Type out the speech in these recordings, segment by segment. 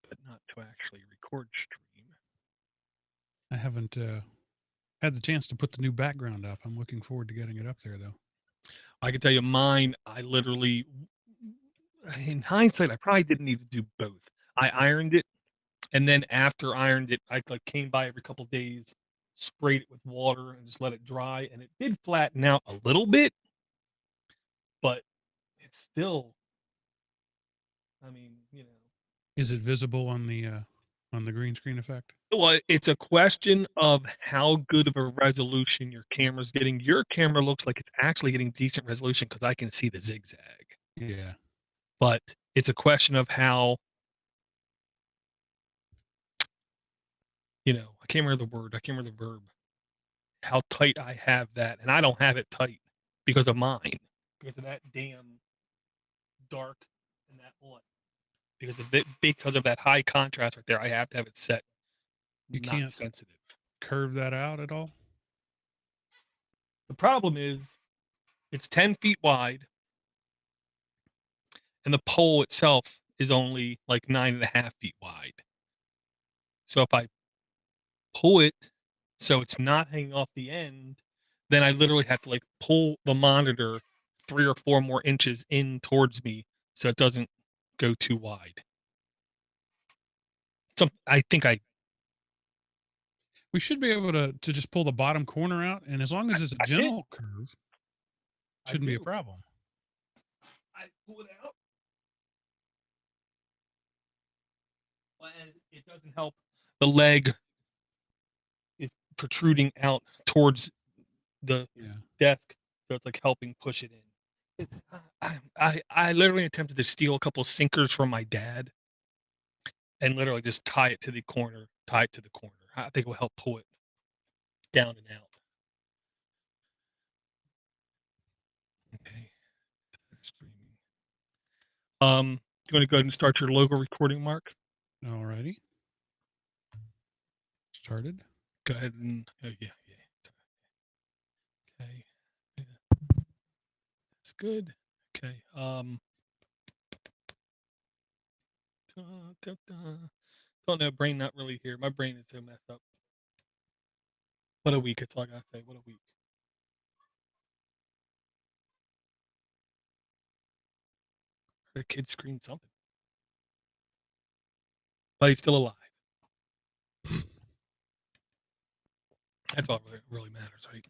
but not to actually record stream. I haven't had the chance to put the new background up. I'm looking forward to getting it up there, though. I can tell you mine, I literally in hindsight, I probably didn't need to do both. I ironed it, and then after ironed it, I, like, came by every couple days, sprayed it with water, and just let it dry, and it did flatten out a little bit, but it's still I mean, Is it visible on the green screen effect? well, it's a question of how good of a resolution your camera's getting. Your camera looks like it's actually getting decent resolution because I can see the zigzag, Yeah. but it's a question of how I can't remember the word, I can't remember the verb, how tight I have that, and I don't have it tight because of mine, because of that damn dark and that light, because of that high contrast right there, I have to have it set You not can't sensitive. curve that out at all? The problem is it's 10 feet wide, and the pole itself is only like 9.5 feet wide. So if I pull it so it's not hanging off the end, then I literally have to like pull the monitor 3 or 4 more inches in towards me so it doesn't go too wide. I think We should be able to just pull the bottom corner out, and as long as it's a I did. gentle curve, I shouldn't be a do. problem. I pull it out, and it doesn't help. The leg is protruding out towards the Yeah. desk, so it's like helping push it in. I literally attempted to steal a couple sinkers from my dad and literally just tie it to the corner, tie it to the corner. I think it will help pull it down and out. Okay. Streaming. You want to go ahead and start your logo recording, Mark? Alrighty. Started. Go ahead and yeah. Okay. Yeah, that's good. Okay. Don't know, brain not really here. My brain is so messed up. What a week, it's all I gotta say. What a week. The kid screamed something. But he's still alive. That's all that really matters, right?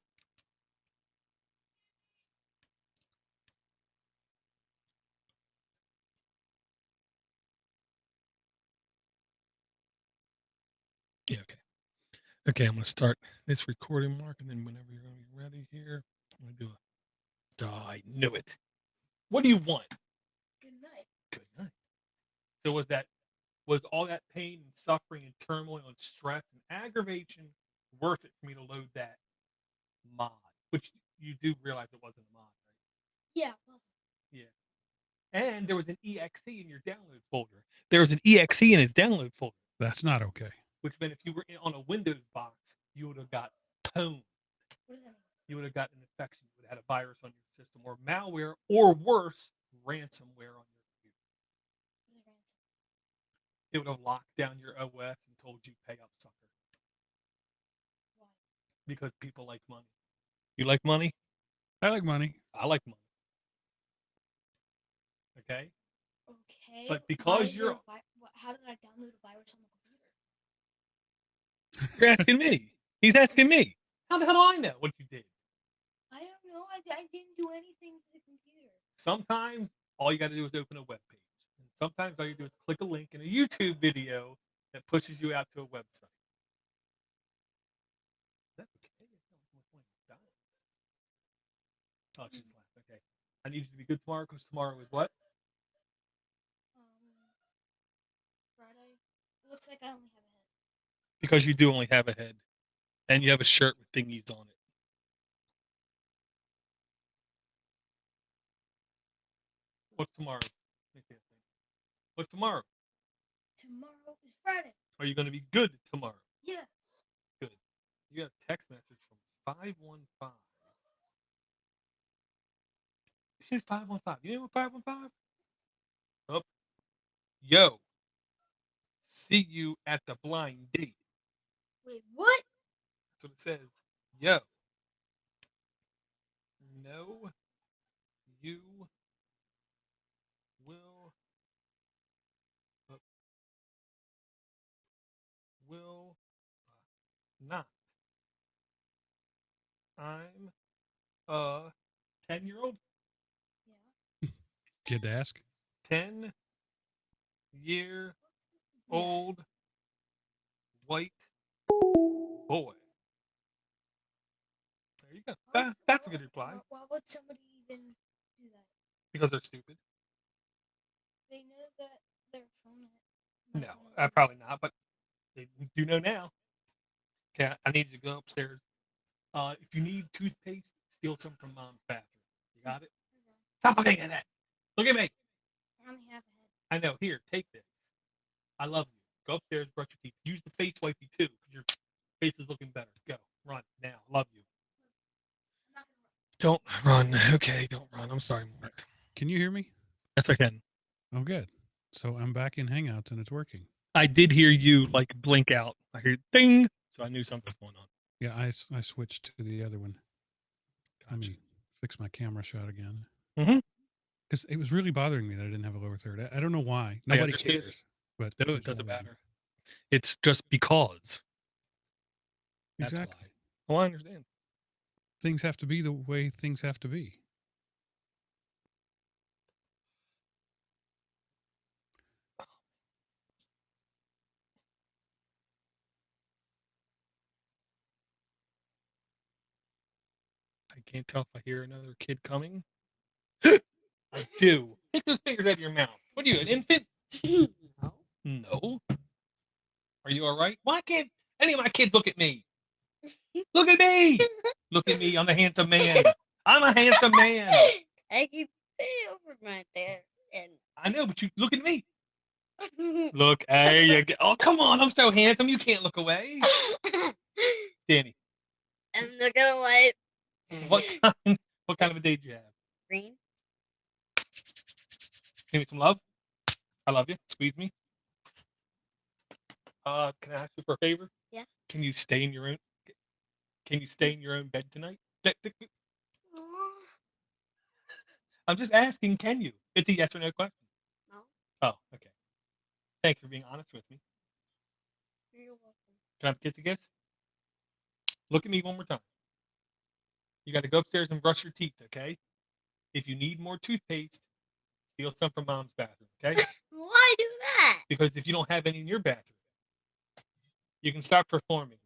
Yeah, okay. Okay, I'm gonna start this recording, Mark, and then whenever you're gonna be ready here, I'm gonna do a I knew it. What do you want? Good night. Good night. So was all that pain and suffering and turmoil and stress and aggravation worth it for me to load that mod? Which you do realize it wasn't a mod, right? Yeah, it wasn't. Yeah. And there was an EXE in your download folder. There was an EXE in his download folder, That's not okay. which meant if you were on a Windows box, you would have got pwned. What does that mean? You would have gotten an infection. You would have had a virus on your system, or malware, or worse, ransomware on your computer. What is ransom? It would have locked down your OS and told you pay up, sucker. Why? Because people like money. You like money? I like money. I like money. Okay? Okay. But Why because is there you're how did I download a virus on the computer? you're asking me. He's asking me. How the hell do I know what you did? I don't know. I didn't do anything to the computer. Sometimes all you got to do is open a web page. And sometimes all you do is click a link in a YouTube video that pushes you out to a website. That's okay. Oh, she's laughing. Okay. I need you to be good tomorrow because tomorrow is what? Friday. It looks like I only have a head. Because you do only have a head. And you have a shirt with thingies on it. What's tomorrow? What's tomorrow? Tomorrow is Friday. Are you going to be good tomorrow? Yes. Good. You got a text message from 515. Who's 515? You know what 515? Oh. Yo. see you at the blind date. Wait, what? That's what it says. Yo. No, you will will not. I'm a 10-year-old. Yeah. Kid to ask. 10-year old white boy. There you go. That's a good reply. Why would somebody even do that? Because they're stupid. They know that their phone. No, probably not, but they do know now. Okay, I need you to go upstairs. If you need toothpaste, steal some from mom's bathroom. You got it? Stop looking at that. Look at me. I only have a head. I know. Here, take this. I love you. Go upstairs, brush your teeth. Use the face wipey too, because your face is looking better. Go. Run now. Love you. Don't run. Okay, don't run. I'm sorry, Mark. Can you hear me? Yes, I can. Oh, good. So I'm back in Hangouts and it's working. I did hear you like blink out. I heard ding, so I knew something was going on. Yeah, I switched to the other one. Let me fix my camera shot again. Mhm. Because it was really bothering me that I didn't have a lower third. I don't know why. Nobody understand. cares. But No, was it doesn't bothering me. matter. It's just because. That's Exactly. why. Oh, I understand. Things have to be the way things have to be. I can't tell if I hear another kid coming. I do. Take those fingers out of your mouth. What are you, an infant? No. No. Are you all right? Why can't any of my kids look at me? Look at me. Look at me. I'm a handsome man. I'm a handsome man. I can stay over my there and. I know, but you look at me. Look, there you go. Oh, come on. I'm so handsome. You can't look away. Danny, I'm looking away. what kind of a day do you have? Green. Give me some love. I love you. Squeeze me. Can I ask you for a favor? Yeah. Can you stay in your own? Can you stay in your own bed tonight? I'm just asking. Can you? It's a yes or no question. No. Oh, okay. Thank you for being honest with me. You're welcome. Can I have a kiss again? Look at me one more time. You got to go upstairs and brush your teeth, okay? If you need more toothpaste, steal some from mom's bathroom, okay? Why do that? Because if you don't have any in your bathroom, you can stop performing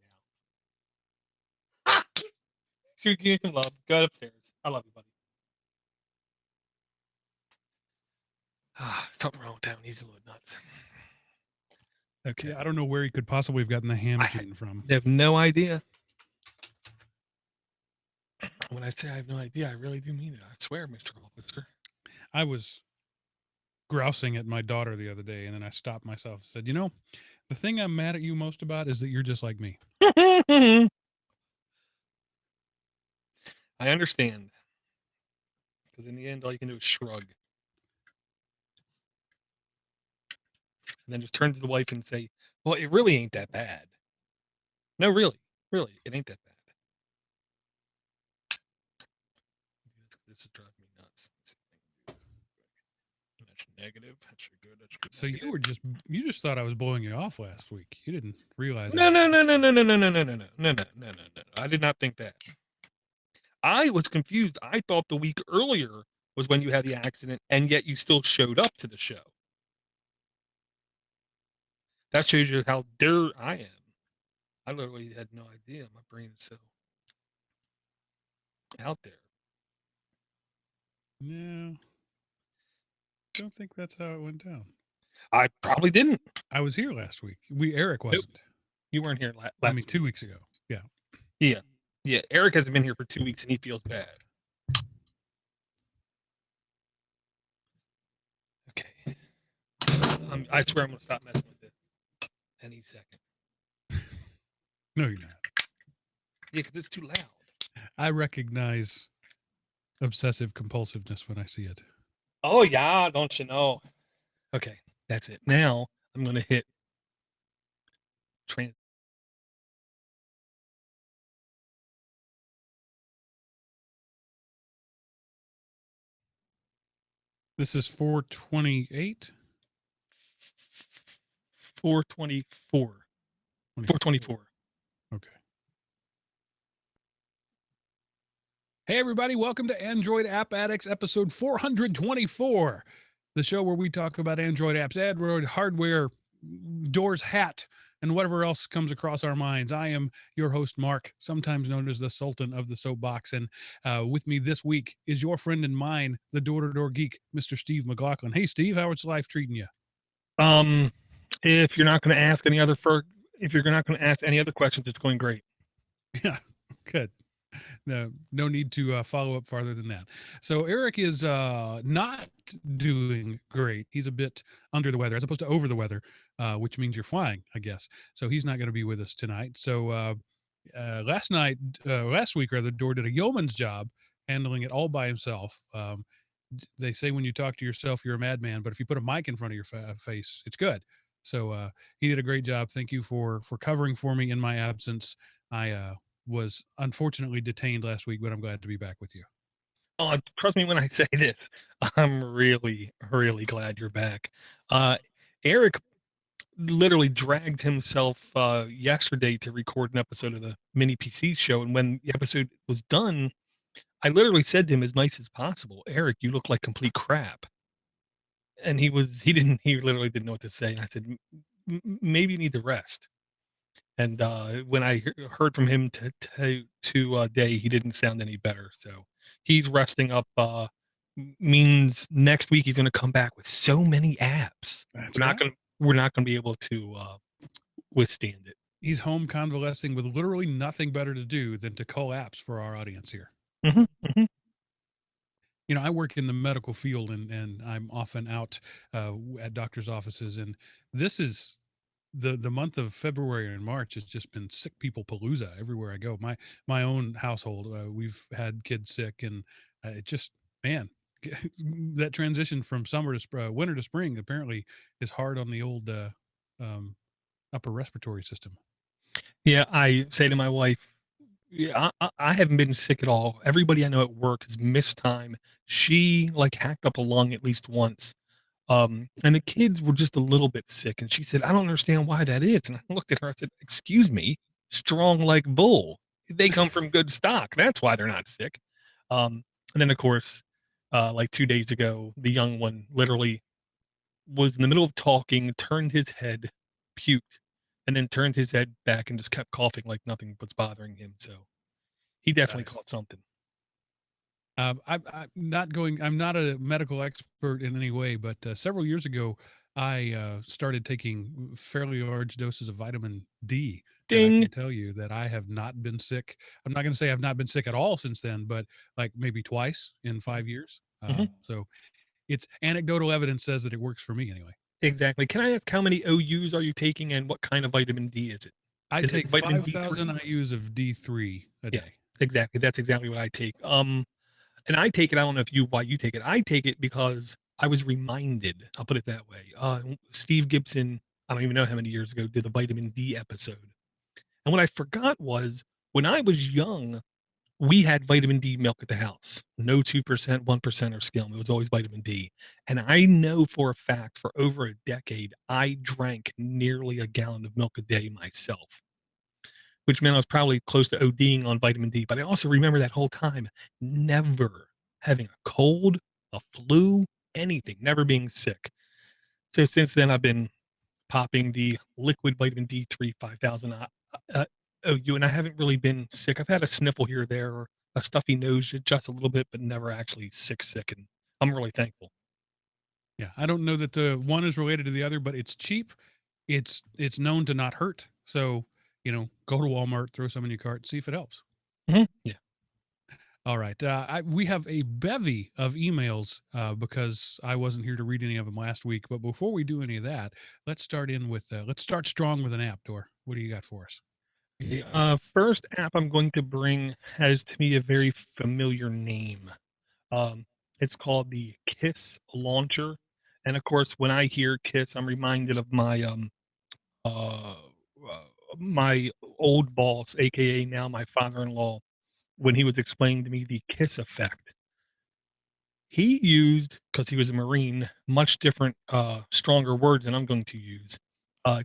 now. Sure, give me some love. Go upstairs. I love you, buddy. Something wrong with town. He's a little nuts. Okay. Yeah, I don't know where he could possibly have gotten the ham I gene from. have no idea. When I say I have no idea, I really do mean it. I swear, Mr. Officer. I was grousing at my daughter the other day, and then I stopped myself and said, you know, the thing I'm mad at you most about is that you're just like me. I understand. Because in the end, all you can do is shrug. And then just turn to the wife and say, well, it really ain't that bad. No, really. Really, it ain't that bad. This is driving me nuts. That's negative. That's good. That's good. So you just thought I was blowing you off last week. You didn't realize. No. I did not think that. I was confused. I thought the week earlier was when you had the accident, and yet you still showed up to the show. That shows you how dare I am. I literally had no idea. My brain is so out there. No, don't think that's how it went down. I probably didn't. I was here last week. Eric wasn't. You weren't here last I mean, week. 2 weeks ago. Yeah. Yeah. Eric hasn't been here for 2 weeks, and he feels bad. Okay. I swear I'm going to stop messing with this any second. No, you're not. Yeah, because it's too loud. I recognize obsessive compulsiveness when I see it. Oh, yeah, don't you know? Okay, that's it. Now I'm going to hit This is 428. 424. 424. Okay. Hey, everybody. Welcome to Android App Addicts, episode 424, the show where we talk about Android apps, Android hardware, Doors hat, and whatever else comes across our minds. I am your host, Mark, sometimes known as the Sultan of the Soapbox. And with me this week is your friend and mine, the DoorToDoorGeek, Mr. Steve McLaughlin. Hey, Steve, how's life treating you? If you're not going to ask any other questions, it's going great. Yeah, good. No need to follow up farther than that. So Eric is not doing great. He's a bit under the weather as opposed to over the weather, which means you're flying, I guess. So he's not going to be with us tonight. So last week, Door did a yeoman's job handling it all by himself. They say when you talk to yourself, you're a madman, but if you put a mic in front of your face, it's good. So he did a great job. Thank you for covering for me in my absence. I was unfortunately detained last week, but I'm glad to be back with you. Oh, trust me when I say this. I'm really, really glad you're back. Eric literally dragged himself yesterday to record an episode of the Mini PC show, and when the episode was done, I literally said to him as nice as possible, "Eric, you look like complete crap." And he literally didn't know what to say. And I said, maybe you need to rest. And when I heard from him today, he didn't sound any better. So he's resting up. Means next week he's going to come back with so many apps. We're not going to be able to withstand it. He's home convalescing with literally nothing better to do than to call apps for our audience here. Mm-hmm, mm-hmm. You know, I work in the medical field and I'm often out at doctors' offices. And this is the month of February and March has just been sick people palooza everywhere I go. My own household, we've had kids sick, and it just, man, that transition from summer to winter to spring apparently is hard on the old upper respiratory system. Yeah, I say to my wife, yeah, I haven't been sick at all. Everybody I know at work has missed time. She hacked up a lung at least once. And the kids were just a little bit sick. And she said, I don't understand why that is. And I looked at her, I said, excuse me, strong like bull. They come from good stock. That's why they're not sick. And then of course, 2 days ago, the young one literally was in the middle of talking, turned his head, puked, and then turned his head back and just kept coughing like nothing was bothering him. So he definitely caught something. I'm not a medical expert in any way, but several years ago, I started taking fairly large doses of vitamin D. Ding. And I can tell you that I have not been sick. I'm not going to say I've not been sick at all since then, but maybe twice in 5 years. So it's anecdotal evidence says that it works for me anyway. Exactly. Can I ask how many OUs are you taking and what kind of vitamin D is it? I take 5,000 IUs of D3 a day. Exactly. That's exactly what I take. And I take it, I don't know why you take it. I take it because I was reminded, I'll put it that way. Steve Gibson, I don't even know how many years ago, did the vitamin D episode. And what I forgot was when I was young, we had vitamin D milk at the house. No 2%, 1% or skim. It was always vitamin D. And I know for a fact for over a decade, I drank nearly a gallon of milk a day myself, which meant I was probably close to ODing on vitamin D. But I also remember that whole time never having a cold, a flu, anything, never being sick. So since then, I've been popping the liquid vitamin D3 5,000 OU, and I haven't really been sick. I've had a sniffle here or there, or a stuffy nose just a little bit, but never actually sick. And I'm really thankful. Yeah, I don't know that the one is related to the other, but it's cheap. It's known to not hurt. So, go to Walmart, throw some in your cart, see if it helps. Mm-hmm. Yeah. All right. We have a bevy of emails because I wasn't here to read any of them last week. But before we do any of that, let's start strong with an app, Dor. What do you got for us? First app I'm going to bring has to me a very familiar name. It's called the Kiss Launcher. And of course, when I hear Kiss, I'm reminded of my my old boss, aka now my father-in-law, when he was explaining to me the Kiss effect. He used, because he was a Marine, much different, stronger words than I'm going to use.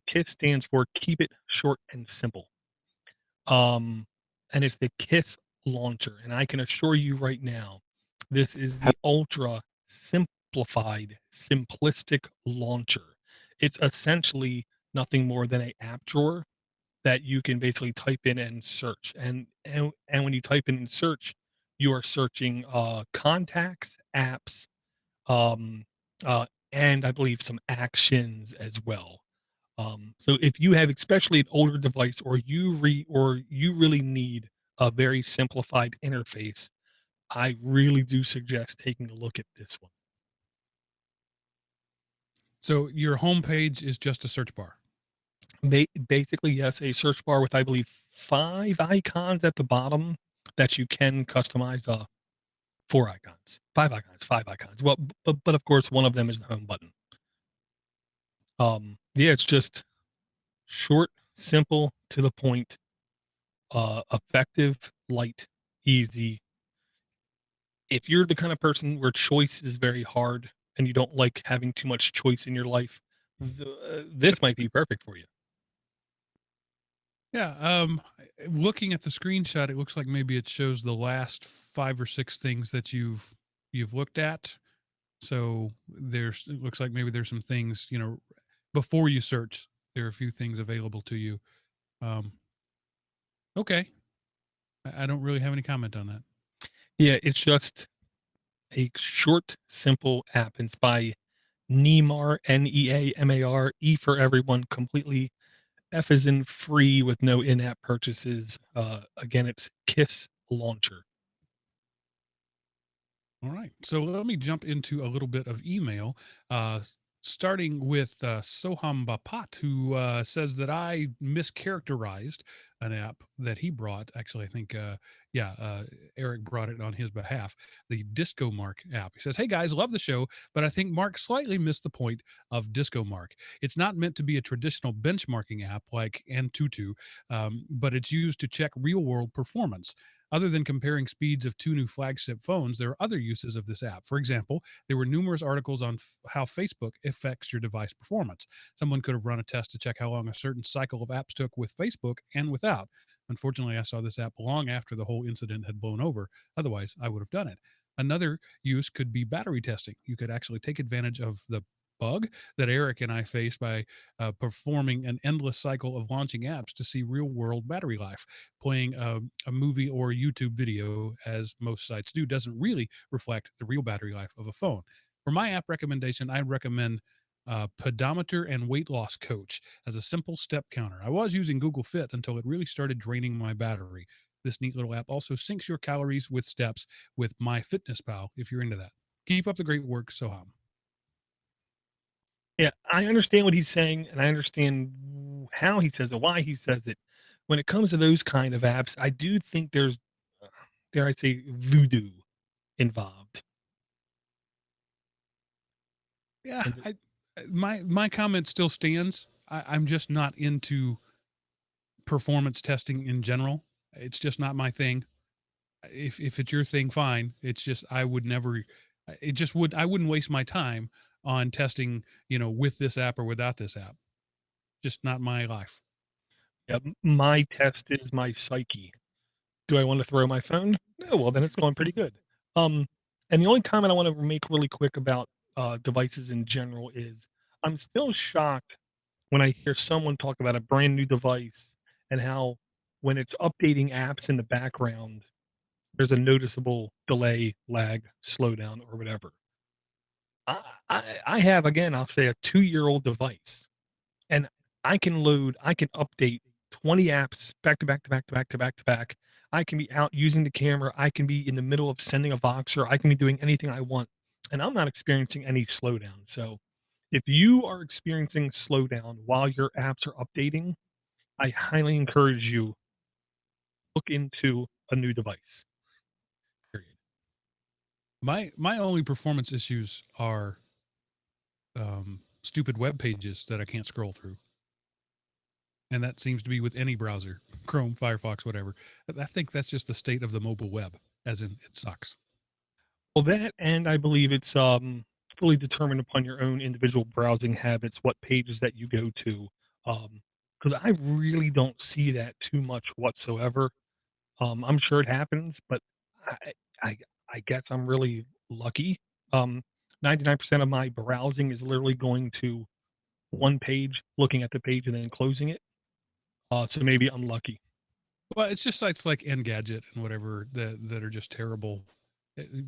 KISS stands for Keep It Short and Simple. Um, and it's the KISS launcher. And I can assure you right now, this is the ultra simplified, simplistic launcher. It's essentially nothing more than a app drawer that you can basically type in and search. And when you type in and search, you are searching contacts, apps, um, and I believe some actions as well. So if you have especially an older device or you really need a very simplified interface, I really do suggest taking a look at this one. So your homepage is just a search bar. Basically, yes, a search bar with I believe 5 icons at the bottom that you can customize. 4 icons, 5 icons, 5 icons. Well, but of course, one of them is the home button. Yeah, it's just short, simple, to the point, effective, light, easy. If you're the kind of person where choice is very hard and you don't like having too much choice in your life, this might be perfect for you. Yeah. Looking at the screenshot, it looks like maybe it shows the last 5 or 6 things that you've looked at. So it looks like maybe there's some things, before you search, there are a few things available to you. Um, okay. I don't really have any comment on that. Yeah, it's just a short, simple app. It's by Neamar, Neamar, E for everyone, completely F is in free with no in-app purchases. Again, it's KISS Launcher. All right. So let me jump into a little bit of email, starting with Soham Bapat, who says that I mischaracterized an app that he brought. Actually, I think, Eric brought it on his behalf, the Disco Mark app. He says, "Hey guys, love the show, but I think Mark slightly missed the point of Disco Mark. It's not meant to be a traditional benchmarking app like Antutu, but it's used to check real world performance. Other than comparing speeds of 2 new flagship phones, there are other uses of this app. For example, there were numerous articles on how Facebook affects your device performance. Someone could have run a test to check how long a certain cycle of apps took with Facebook and without. Unfortunately, I saw this app long after the whole incident had blown over. Otherwise, I would have done it. Another use could be battery testing. You could actually take advantage of the bug that Eric and I face by performing an endless cycle of launching apps to see real world battery life. Playing a movie or a YouTube video, as most sites do, doesn't really reflect the real battery life of a phone. For my app recommendation, I recommend pedometer and weight loss coach as a simple step counter. I was using Google Fit until it really started draining my battery. This neat little app also syncs your calories with steps with MyFitnessPal if you're into that. Keep up the great work, Soham. Yeah, I understand what he's saying, and I understand how he says it, why he says it. When it comes to those kind of apps, I do think there's, uh, dare I say, voodoo involved. Yeah, And my comment still stands. I'm just not into performance testing in general. It's just not my thing. If it's your thing, fine. It's just I would never. It just would. I wouldn't waste my time on testing. With this app or without this app. Just not my life. yeah, my test is my psyche. Do I want to throw my phone? No. Well, then it's going pretty good. Um, and the only comment I want to make really quick about devices in general is I'm still shocked when I hear someone talk about a brand new device and how when it's updating apps in the background, there's a noticeable delay, lag, slowdown, or whatever. I have again, I'll say a 2-year-old device, and I can update 20 apps back to back to back to back to back to back. I can be out using the camera. I can be in the middle of sending a Voxer. I can be doing anything I want, and I'm not experiencing any slowdown. So, if you are experiencing slowdown while your apps are updating, I highly encourage you look into a new device. Period. My only performance issues are stupid web pages that I can't scroll through. And that seems to be with any browser, Chrome, Firefox, whatever. I think that's just the state of the mobile web, as in it sucks. Well, that and I believe it's, fully determined upon your own individual browsing habits, what pages that you go to, because I really don't see that too much whatsoever. I'm sure it happens, but I I I guess I'm really lucky. Um, 99% of my browsing is literally going to one page, looking at the page, and then closing it. So maybe I'm lucky. Well, it's just sites like Engadget and whatever that are just terrible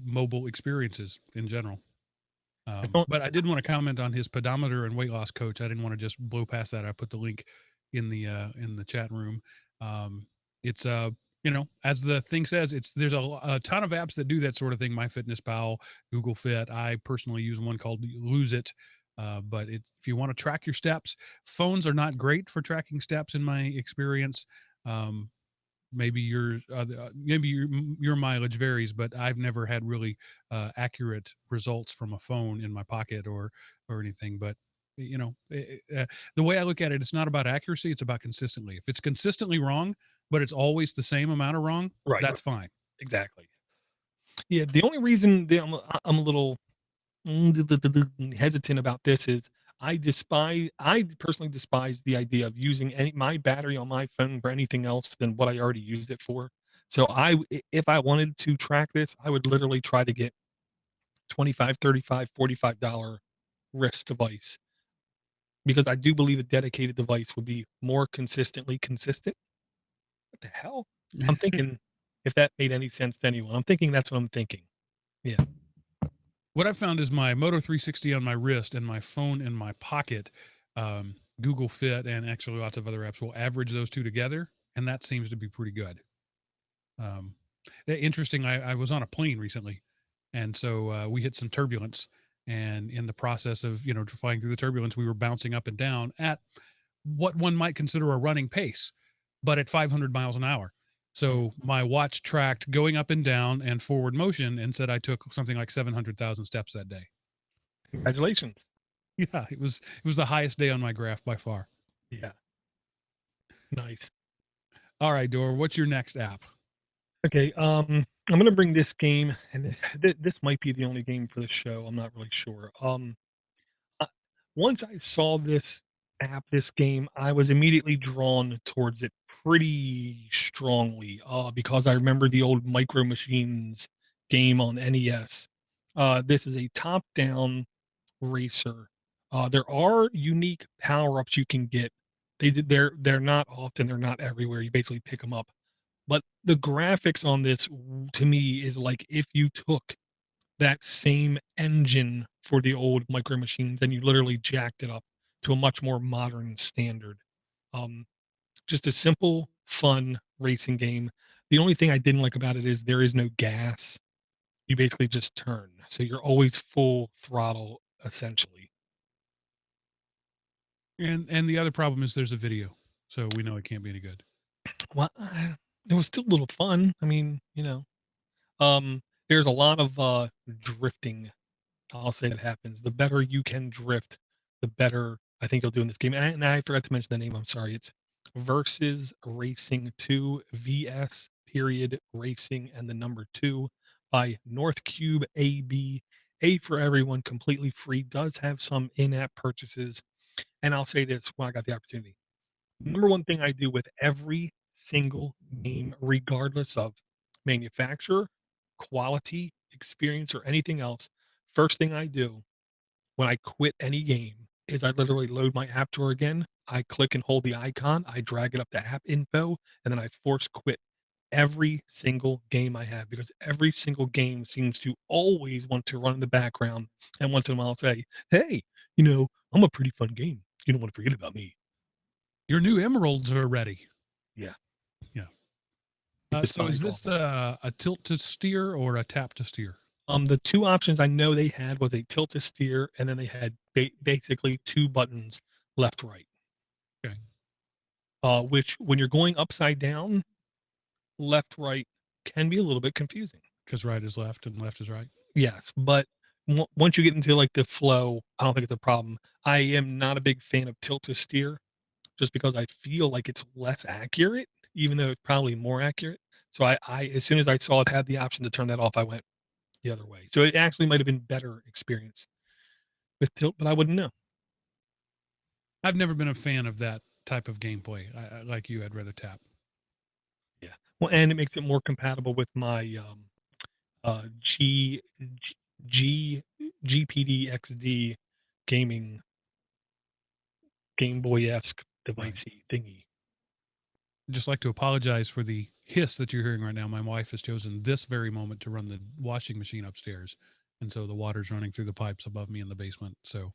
mobile experiences in general. I don't But I did want to comment on his pedometer and weight loss coach. I didn't want to just blow past that. I put the link in the chat room. It's as the thing says, there's a ton of apps that do that sort of thing. MyFitnessPal, Google Fit. I personally use one called Lose It. But if you want to track your steps, phones are not great for tracking steps in my experience. Um, maybe your mileage varies, but I've never had really accurate results from a phone in my pocket or anything. But the way I look at it, it's not about accuracy, it's about consistently. If it's consistently wrong but it's always the same amount of wrong, right, that's fine. exactly. Yeah, the only reason that I'm a little hesitant about this is I personally despise the idea of using any my battery on my phone for anything else than what I already used it for. So if I wanted to track this, I would literally try to get 25, 35, $45 wrist device because I do believe a dedicated device would be more consistently consistent. What the hell? I'm thinking if that made any sense to anyone. I'm thinking that's what I'm thinking. Yeah. What I found is my Moto 360 on my wrist and my phone in my pocket, Google Fit and actually lots of other apps will average those two together, and that seems to be pretty good. Um, Interesting. I was on a plane recently, and so we hit some turbulence. And in the process of flying through the turbulence, we were bouncing up and down at what one might consider a running pace, but at 500 miles an hour. So my watch tracked going up and down and forward motion, and said I took something like 700,000 steps that day. Congratulations. Yeah, it was the highest day on my graph by far. Yeah. Nice. All right, Dor, what's your next app? Okay, I'm gonna bring this game, and this might be the only game for the show. I'm not really sure. Uh, Once I saw this app, this game, I was immediately drawn towards it pretty strongly. Because I remember the old Micro Machines game on NES. This is a top-down racer. There are unique power ups you can get. They're not often. They're not everywhere. You basically pick them up. But the graphics on this, to me, is like if you took that same engine for the old Micro Machines and you literally jacked it up to a much more modern standard. Um, just a simple, fun racing game. The only thing I didn't like about it is there is no gas. You basically just turn, so you're always full throttle essentially. And the other problem is there's a video, so we know it can't be any good. Well, it was still a little fun. I mean, there's a lot of drifting. I'll say that happens. The better you can drift, the better I think you'll do in this game. And I forgot to mention the name. I'm sorry. It's Versus Racing 2 VS period racing and the number 2 by North Cube AB. A for everyone, completely free. Does have some in-app purchases. And I'll say this when I got the opportunity. Number one thing I do with every single game, regardless of manufacturer, quality, experience, or anything else, first thing I do when I quit any game is I literally load my app drawer again. I click and hold the icon, I drag it up to app info, and then I force quit every single game I have because every single game seems to always want to run in the background. And once in a while say, hey, I'm a pretty fun game. You don't want to forget about me. Your new emeralds are ready. Yeah. Yeah. It's So is fine, this a tilt to steer or a tap to steer? The 2 options I know they had was a tilt to steer, and then they had basically 2 buttons, left, right. Okay. Which when you're going upside down, left, right can be a little bit confusing. Because right is left and left is right. Yes, but once you get into, like, the flow, I don't think it's a problem. I am not a big fan of tilt to steer just because I feel like it's less accurate, even though it's probably more accurate. So I as soon as I saw it had the option to turn that off, I went, the other way. So it actually might have been better experience with tilt, but I wouldn't know. I've never been a fan of that type of gameplay. Like you, I'd rather tap. Yeah. Well, and it makes it more compatible with my G G GPD XD gaming Game Boy esque Right. devicey thingy. Just like to apologize for the hiss that you're hearing right now. My wife has chosen this very moment to run the washing machine upstairs, and so the water's running through the pipes above me in the basement. So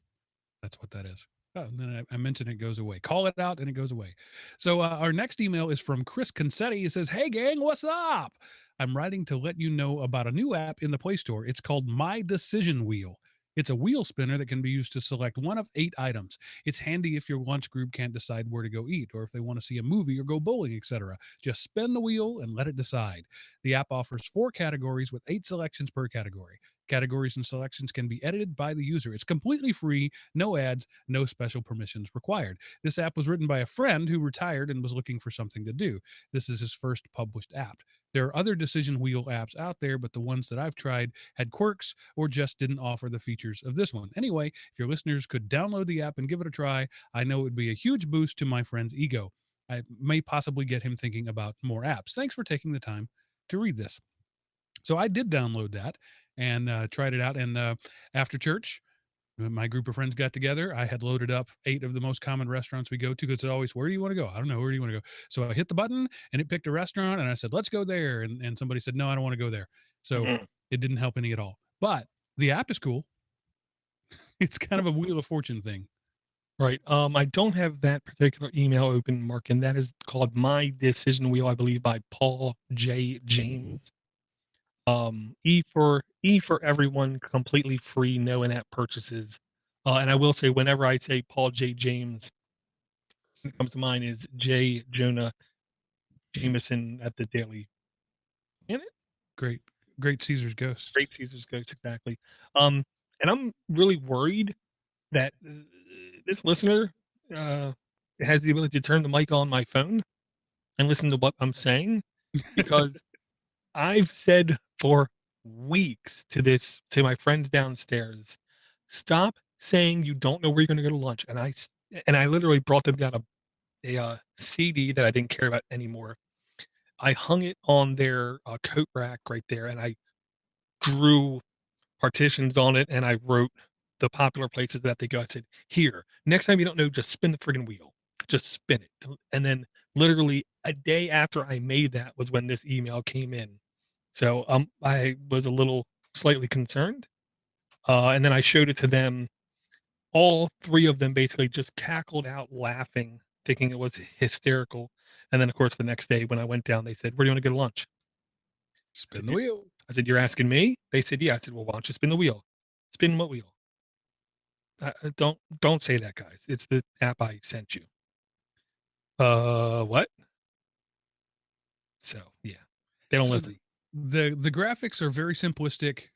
that's what that is. Oh, and then I mentioned it goes away. Call it out and it goes away. So our next email is from Chris Concetti. He says, "Hey gang, what's up? I'm writing to let you know about a new app in the Play Store. It's called My Decision Wheel. It's a wheel spinner that can be used to select one of 8 items. It's handy if your lunch group can't decide where to go eat, or if they want to see a movie or go bowling, etc. Just spin the wheel and let it decide. The app offers 4 categories with 8 selections per category. Categories and selections can be edited by the user. It's completely free, no ads, no special permissions required. This app was written by a friend who retired and was looking for something to do. This is his first published app. There are other decision wheel apps out there, but the ones that I've tried had quirks or just didn't offer the features of this one. Anyway, if your listeners could download the app and give it a try, I know it would be a huge boost to my friend's ego. I may possibly get him thinking about more apps. Thanks for taking the time to read this." So I did download that and tried it out. And after church, my group of friends got together. I had loaded up 8 of the most common restaurants we go to because it's always, where do you want to go? I don't know. Where do you want to go? So I hit the button and it picked a restaurant and I said, let's go there. And somebody said, no, I don't want to go there. So Mhm. it didn't help any at all. But the app is cool. It's kind of a Wheel of Fortune thing. Right. I don't have that particular email open, Mark, and that is called My Decision Wheel, I believe, by Paul J. James. E for everyone, completely free, no in-app purchases. And I will say, whenever I say Paul J. James, what comes to mind is J. Jonah Jameson at the Daily Planet. Great, great Caesar's Ghost. Great Caesar's Ghost, exactly. And I'm really worried that this listener uh, has the ability to turn the mic on my phone and listen to what I'm saying, because I've said for weeks to my friends downstairs, stop saying you don't know where you're going to go to lunch. And I literally brought them down a CD that I didn't care about anymore. I hung it on their coat rack right there, and I drew partitions on it, and I wrote the popular places that they go. I said, "Here, next time you don't know, just spin the friggin' wheel. Just spin it." And then literally a day after I made that was when this email came in. So I was a little slightly concerned. And then I showed it to them. All 3 of them basically just cackled out laughing, thinking it was hysterical. And then of course the next day when I went down, they said, "Where do you want to go to lunch?" I Spin said, the wheel. "You're asking me?" They said, "Yeah." I said, "Well, why don't you spin the wheel?" "Spin what wheel?" Don't say that, guys. It's the app I sent you." What? So yeah, they don't So listen. the graphics are very simplistic,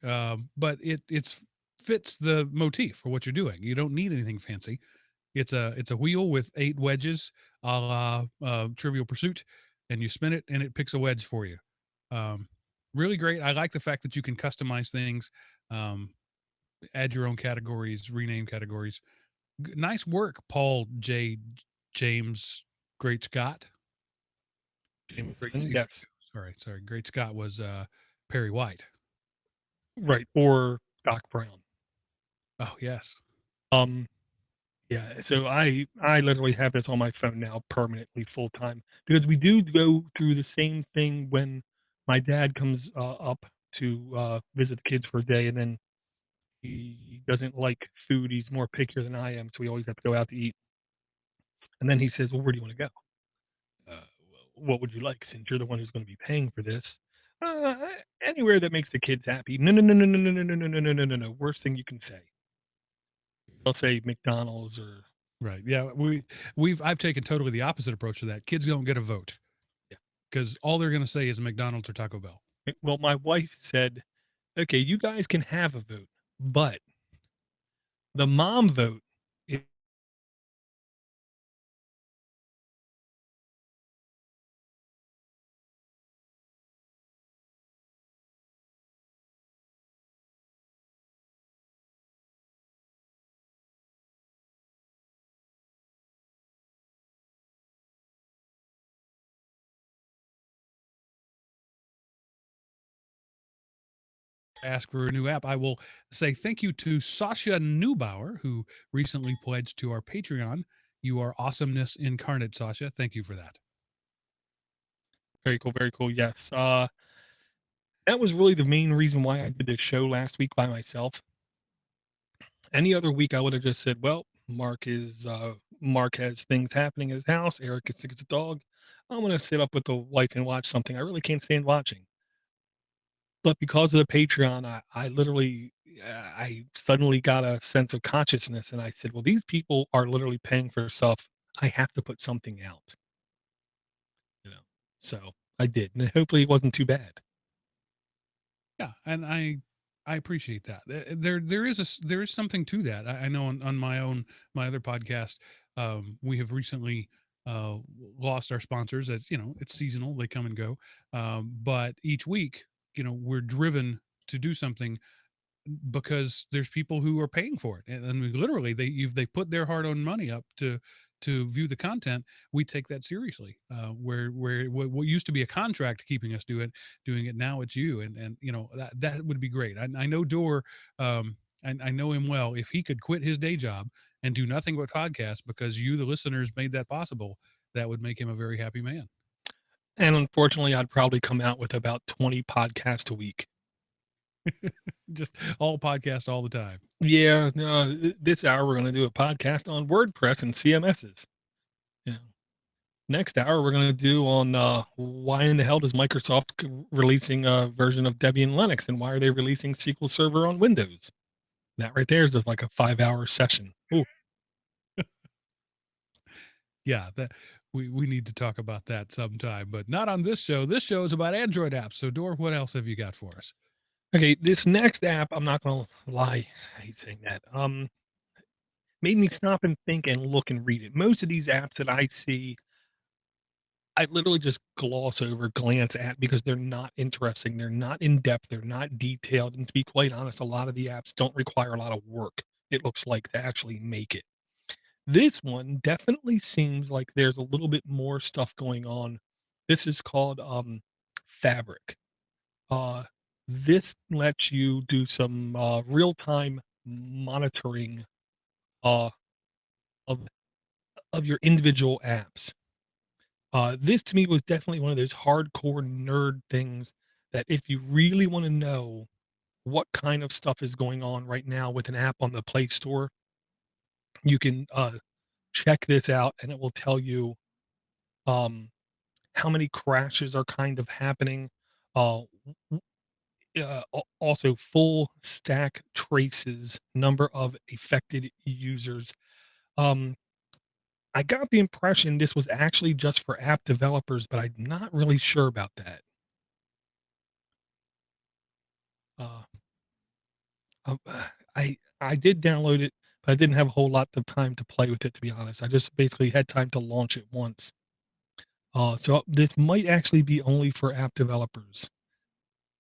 but it's fits the motif for what you're doing. You don't need anything fancy. It's a wheel with 8 wedges, a la Trivial Pursuit, and you spin it and it picks a wedge for you. Um, Really great. I like the fact that you can customize things, um, add your own categories, rename categories. Nice work, Paul J. James Great Scott. Great Jameson, Caesar. yes. Sorry. Great Scott was Perry White. Right, or Doc Brown. Oh yes. Um, yeah, so I literally have this on my phone now permanently full time because we do go through the same thing when my dad comes up to visit the kids for a day, and then he doesn't like food. He's more pickier than I am, so we always have to go out to eat. And then he says, "Well, where do you want to go? What would you like since you're the one who's going to be paying for this?" Uh, Anywhere that makes the kids happy. No, no, no, no, no, no, no, no, no, no, no, no, no, no. Worst thing you can say. They'll say McDonald's or Right. Yeah. I've taken totally the opposite approach to that. Kids don't get a vote yeah. because all they're going to say is McDonald's or Taco Bell. Well, my wife said, "Okay, you guys can have a vote, but the mom vote ask for a new app, I will say thank you to Sasha Neubauer, who recently pledged to our Patreon. You are awesomeness incarnate, Sasha. Thank you for that. Very cool, very cool. Yes. That was really the main reason why I did this show last week by myself. Any other week, I would have just said, "Well, Mark has things happening in his house. Eric is sick as a dog. I'm gonna sit up with the wife and watch something I really can't stand watching." But because of the Patreon, I literally, I suddenly got a sense of consciousness, and I said, "Well, these people are literally paying for stuff. I have to put something out." You know, so I did, and hopefully it wasn't too bad. Yeah, and I appreciate that. There is something to that. I know on my other podcast, we have recently lost our sponsors. As you know, it's seasonal; they come and go. But each week, we're driven to do something because there's people who are paying for it, and we literally they put their hard-earned money up to view the content. We take that seriously. Where what used to be a contract keeping us doing it, now it's you, and that would be great. I know Door, I know him well. If he could quit his day job and do nothing but podcasts because you, the listeners, made that possible, that would make him a very happy man. And unfortunately, I'd probably come out with about 20 podcasts a week. Just all podcasts all the time. Yeah, no, this hour we're gonna do a podcast on WordPress and CMSs. Yeah. Next hour we're gonna do on why in the hell does Microsoft releasing a version of Debian Linux, and why are they releasing SQL Server on Windows? That right there is like a 5-hour session. Ooh. Yeah, that we need to talk about that sometime, but not on this show. This show is about Android apps. So, Door, what else have you got for us? Okay, this next app, I'm not gonna lie, I hate saying that. Made me stop and think and look and read it. Most of these apps that I see, I literally just gloss over, glance at because they're not interesting. They're not in depth. They're not detailed. And to be quite honest, a lot of the apps don't require a lot of work, it looks like, to actually make it. This one definitely seems like there's a little bit more stuff going on. This is called Fabric. Uh, this lets you do some real time monitoring uh, of your individual apps. This to me was definitely one of those hardcore nerd things that if you really want to know what kind of stuff is going on right now with an app on the Play Store, you can check this out and it will tell you um, how many crashes are kind of happening. Uh, Also, full stack traces, number of affected users. Um, I got the impression this was actually just for app developers, but I'm not really sure about that. Uh, um, I did download it, but I didn't have a whole lot of time to play with it, to be honest. I just basically had time to launch it once. So this might actually be only for app developers.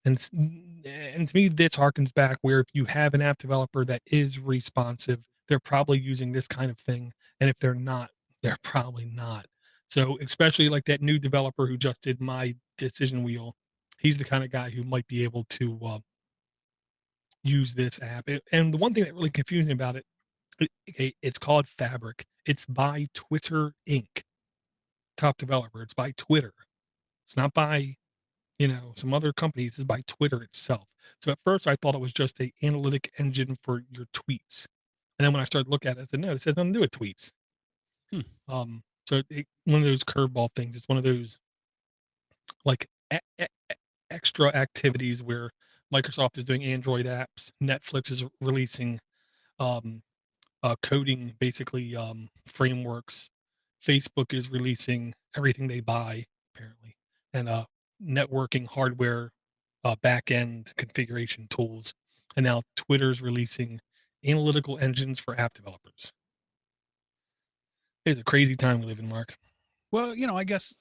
And to me, this harkens back where if you have an app developer that is responsive, they're probably using this kind of thing. And if they're not, they're probably not. So especially like that new developer who just did my decision wheel, he's the kind of guy who might be able to use this app. And the one thing that really confused me about it, it's called Fabric. It's by Twitter Inc. Top developer. It's by Twitter. It's not by some other companies. Is by Twitter itself. So at first I thought it was just a analytic engine for your tweets. And then when I started looking at it, I said, no, it has nothing to do with tweets. Hmm. So one of those curveball things. It's one of those like extra activities where Microsoft is doing Android apps. Netflix is releasing um, coding, basically frameworks. Facebook is releasing everything they buy, apparently, and networking hardware, back end configuration tools. And now Twitter's releasing analytical engines for app developers. It's a crazy time we live in, Mark. Well, I guess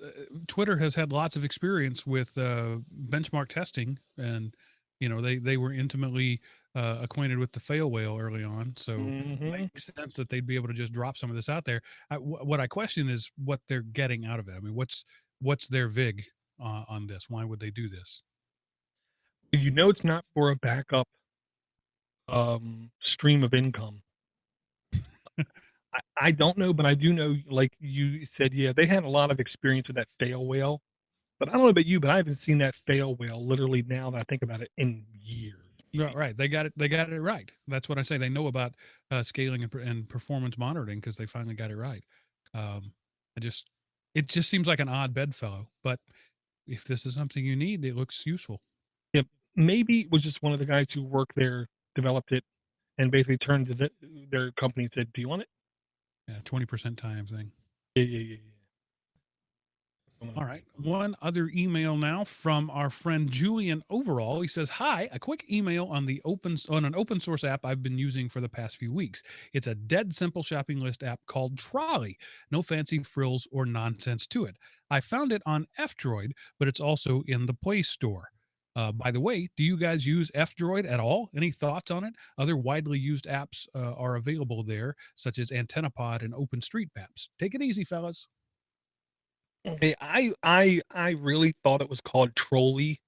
Twitter has had lots of experience with benchmark testing, and they were intimately acquainted with the fail whale early on, so it makes sense that they'd be able to just drop some of this out there. What I question is what they're getting out of it. I mean, what's their vig on this? Why would they do this? You know it's not for a backup, stream of income. I don't know, but I do know, like you said, yeah, they had a lot of experience with that fail whale, but I don't know about you, but I haven't seen that fail whale literally now that I think about it in years, Right, maybe. right. They got it. They got it right. That's what I say. They know about scaling and performance monitoring because they finally got it right. Um, I just, it just seems like an odd bedfellow. But if this is something you need, it looks useful. Yep. Maybe it was just one of the guys who worked there, developed it, and basically turned to their company and said, "Do you want it?" Yeah, 20% time thing. Yeah, yeah, yeah, yeah. Someone All else right. did. One other email now from our friend Julian Overall. He says, "Hi, a quick email on an open source app I've been using for the past few weeks. It's a dead simple shopping list app called Trolley. No fancy frills or nonsense to it. I found it on F-Droid, but it's also in the Play Store. By the way, do you guys use F-Droid at all? Any thoughts on it? Other widely used apps are available there, such as AntennaPod and OpenStreetMaps. Take it easy, fellas." Okay, I really thought it was called Trolley,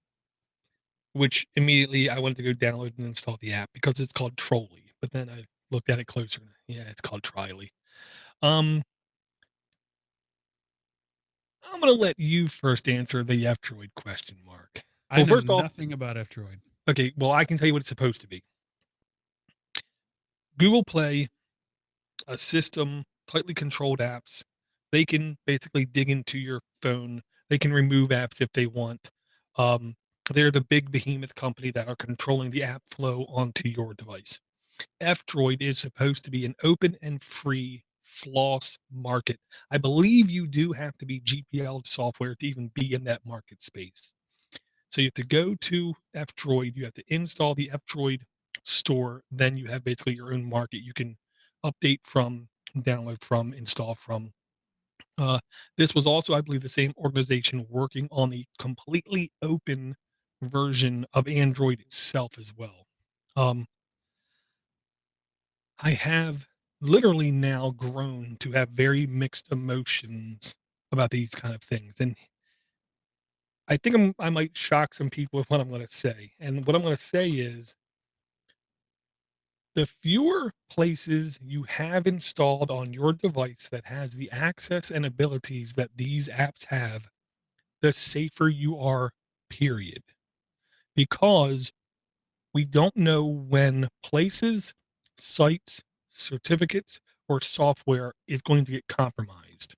which immediately I wanted to go download and install the app because it's called Trolley. But then I looked at it closer. Yeah, it's called Triley. Um, I'm gonna let you first answer the F Droid question mark. I Well, know first off, nothing about F-Droid. okay, well I can tell you what it's supposed to be. Google Play, a system, tightly controlled apps. They can basically dig into your phone. They can remove apps if they want. Um, they're the big behemoth company that are controlling the app flow onto your device. F-Droid is supposed to be an open and free floss market. I believe you do have to be GPL software to even be in that market space. So you have to go to F-Droid, you have to install the F-Droid store, then you have basically your own market you can update from, download from, install from. Uh, this was also, I believe, the same organization working on the completely open version of Android itself as well. Um, I have literally now grown to have very mixed emotions about these kind of things, and I think I might shock some people with what I'm gonna say, and what I'm gonna say is, the fewer places you have installed on your device that has the access and abilities that these apps have, the safer you are, period. Because we don't know when places, sites, certificates, or software is going to get compromised.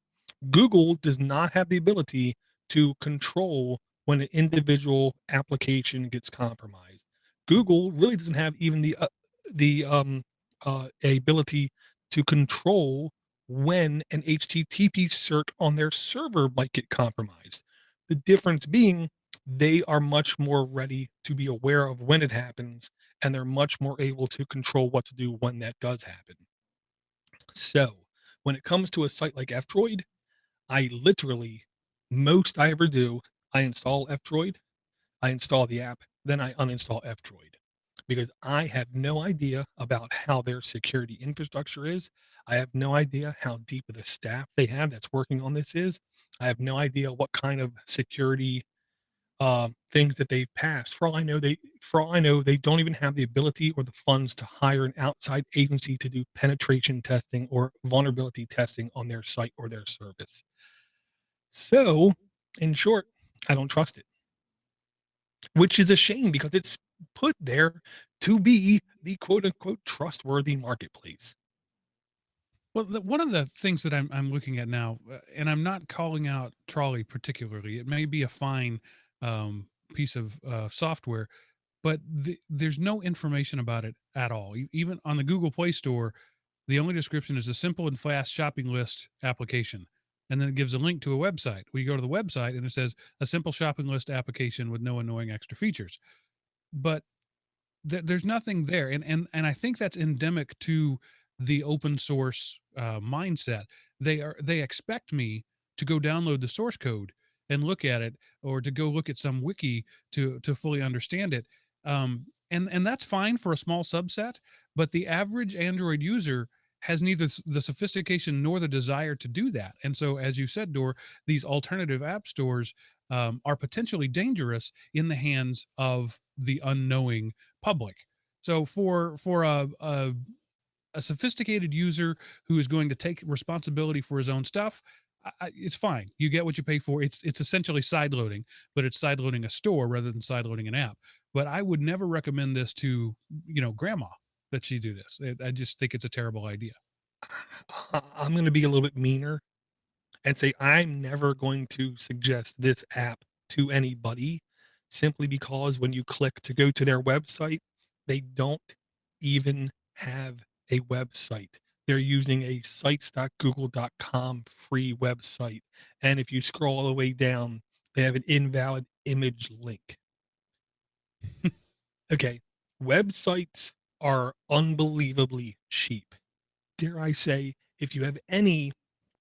Google does not have the ability to control when an individual application gets compromised. Google really doesn't have even the ability to control when an HTTP cert on their server might get compromised. The difference being they are much more ready to be aware of when it happens, and they're much more able to control what to do when that does happen. So, when it comes to a site like F-Droid, I literally most I ever do, I install F-Droid, I install the app, then I uninstall F-Droid because I have no idea about how their security infrastructure is. I have no idea how deep of the staff they have that's working on this is. I have no idea what kind of security things that they've passed. For all I know, they don't even have the ability or the funds to hire an outside agency to do penetration testing or vulnerability testing on their site or their service. So, in short, I don't trust it, which is a shame because it's put there to be the quote unquote trustworthy marketplace. Well, one of the things that I'm looking at now, and I'm not calling out Trolley particularly. It may be a fine piece of software, but there's no information about it at all. Even on the Google Play Store, the only description is a simple and fast shopping list application. And then it gives a link to a website. We go to the website and it says a simple shopping list application with no annoying extra features. But there's nothing there, and I think that's endemic to the open source mindset. They expect me to go download the source code and look at it, or to go look at some wiki to fully understand it. And that's fine for a small subset, but the average Android user has neither the sophistication nor the desire to do that. And so, as you said, Dor, these alternative app stores are potentially dangerous in the hands of the unknowing public. So for a sophisticated user who is going to take responsibility for his own stuff, it's fine. You get what you pay for. It's essentially sideloading, but it's sideloading a store rather than sideloading an app. But I would never recommend this to, grandma, that she do this. I just think it's a terrible idea. I'm going to be a little bit meaner and say I'm never going to suggest this app to anybody, simply because when you click to go to their website, they don't even have a website. They're using a sites.google.com free website. And if you scroll all the way down, they have an invalid image link. Okay, websites are unbelievably cheap. Dare I say, if you have any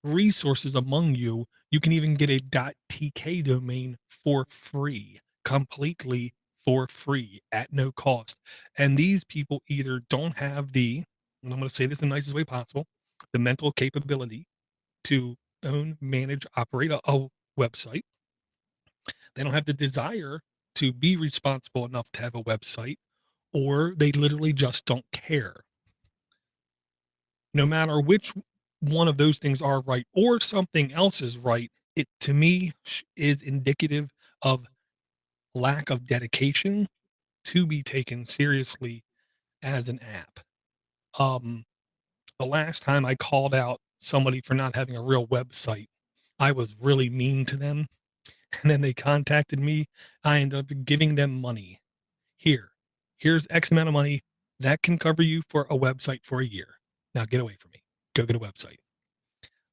resources among you, you can even get a .tk domain for free, completely for free at no cost. And these people either don't have and I'm going to say this in the nicest way possible, the mental capability to own, manage, operate a website. They don't have the desire to be responsible enough to have a website, or they literally just don't care. No matter which one of those things are right or something else is right, it to me is indicative of lack of dedication to be taken seriously as an app. The last time I called out somebody for not having a real website, I was really mean to them. And then they contacted me. I ended up giving them money. Here's X amount of money that can cover you for a website for a year. Now get away from me. Go get a website.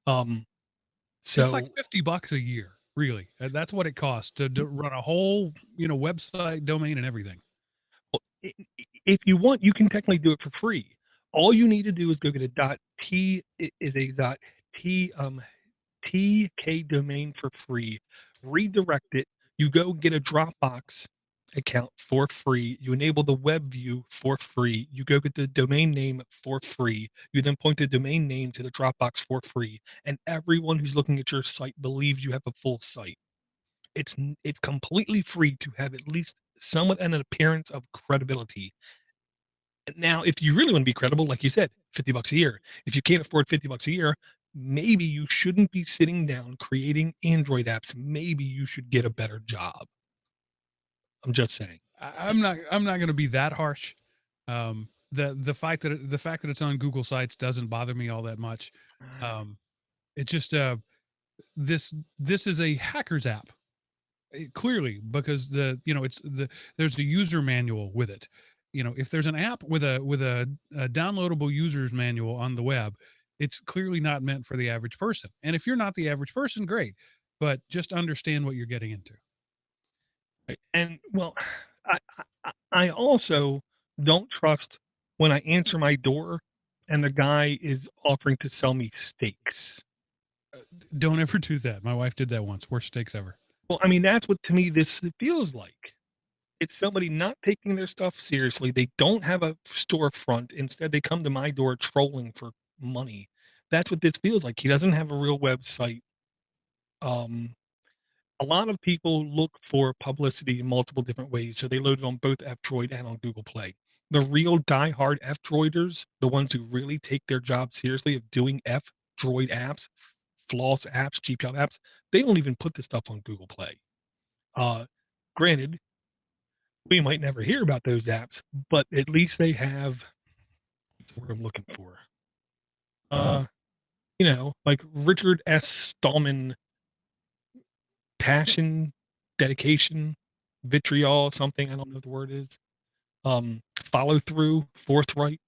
It's like So $50 a year, really. That's what it costs to run a whole, website, domain, and everything. well, if you want, you can technically do it for free. All you need to do is go get a .t is a .t TK domain for free. Redirect it. You go get a Dropbox account for free. You enable the web view for free. You go get the domain name for free. You then point the domain name to the Dropbox for free. And everyone who's looking at your site believes you have a full site. It's completely free to have at least somewhat an appearance of credibility. Now, if you really want to be credible, like you said, $50 a year. If you can't afford $50 a year, maybe you shouldn't be sitting down creating Android apps. Maybe you should get a better job. I'm just saying. I'm not going to be that harsh. The fact that it's on Google Sites doesn't bother me all that much. It's just this is a hacker's app. Clearly, because there's a user manual with it. If there's an app with a downloadable user's manual on the web, it's clearly not meant for the average person. And if you're not the average person, great, but just understand what you're getting into. Right. And well, I also don't trust when I answer my door and the guy is offering to sell me steaks. Don't ever do that. My wife did that once. Worst steaks ever. Well, I mean, that's what to me this feels like. It's somebody not taking their stuff seriously. They don't have a storefront. Instead, they come to my door trolling for money. That's what this feels like. He doesn't have a real website. Um, a lot of people look for publicity in multiple different ways, so they load it on both F-Droid and on Google Play. The real diehard F-Droiders, the ones who really take their job seriously of doing F-Droid apps, floss apps, GPL apps, they don't even put this stuff on Google Play. Granted, we might never hear about those apps, but at least they have what's the word I'm looking for. Like Richard S. Stallman, passion, dedication, vitriol, something. I don't know what the word is. Follow through, forthright,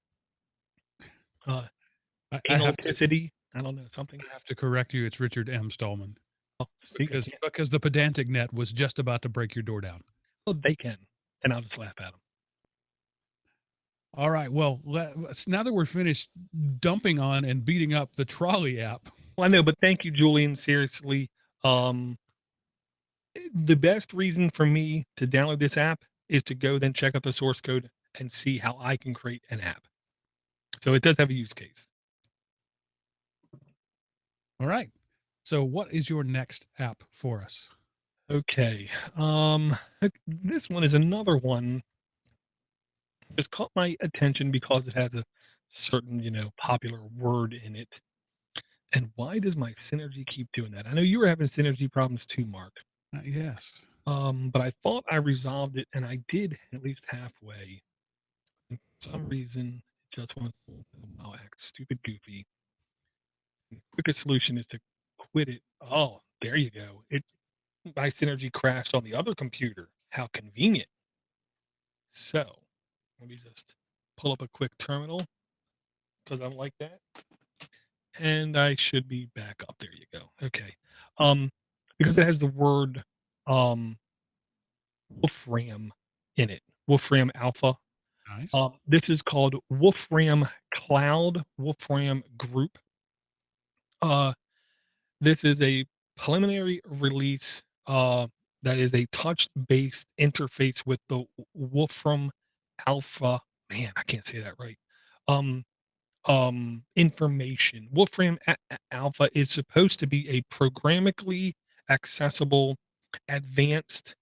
analyticity. I don't know, something. I have to correct you. It's Richard M. Stallman. Oh, see, Because the pedantic net was just about to break your door down. well, they can, and I'll just laugh at them. All right. Well, now that we're finished dumping on and beating up the trolley app. Well, I know, but thank you, Julian. Seriously. The best reason for me to download this app is to go then check out the source code and see how I can create an app. So it does have a use case. All right. So what is your next app for us? Okay. This one is another one that's caught my attention because it has a certain, popular word in it. And why does my Synergy keep doing that? I know you were having Synergy problems too, Mark. Yes. But I thought I resolved it, and I did at least halfway. And for some reason, it just wants to act stupid goofy. The quickest solution is to quit it. Oh, there you go. My Synergy crashed on the other computer. How convenient. So let me just pull up a quick terminal because I'm like that. And I should be back up. There you go. Okay. Um, because it has the word um Wolfram in it. Wolfram Alpha. Nice. This is called Wolfram Cloud, Wolfram Group. Uh, this is a preliminary release that is a touch-based interface with the Wolfram Alpha. Man, I can't say that right. Um, Information. Wolfram Alpha is supposed to be a programmatically accessible, advanced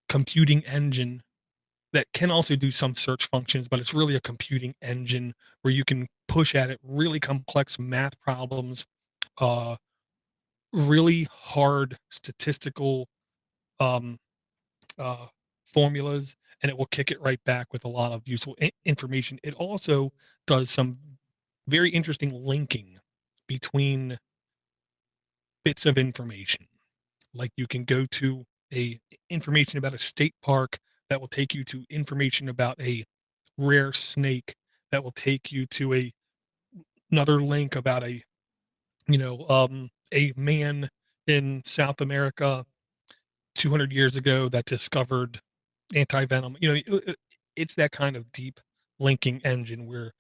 computing engine that can also do some search functions, but it's really a computing engine where you can push at it really complex math problems, uh, really hard statistical um, uh, formulas, and it will kick it right back with a lot of useful information. It also does some very interesting linking between bits of information. Like you can go to a information about a state park that will take you to information about a rare snake that will take you to another link about a man in South America 200 years ago that discovered anti-venom. It's that kind of deep linking engine where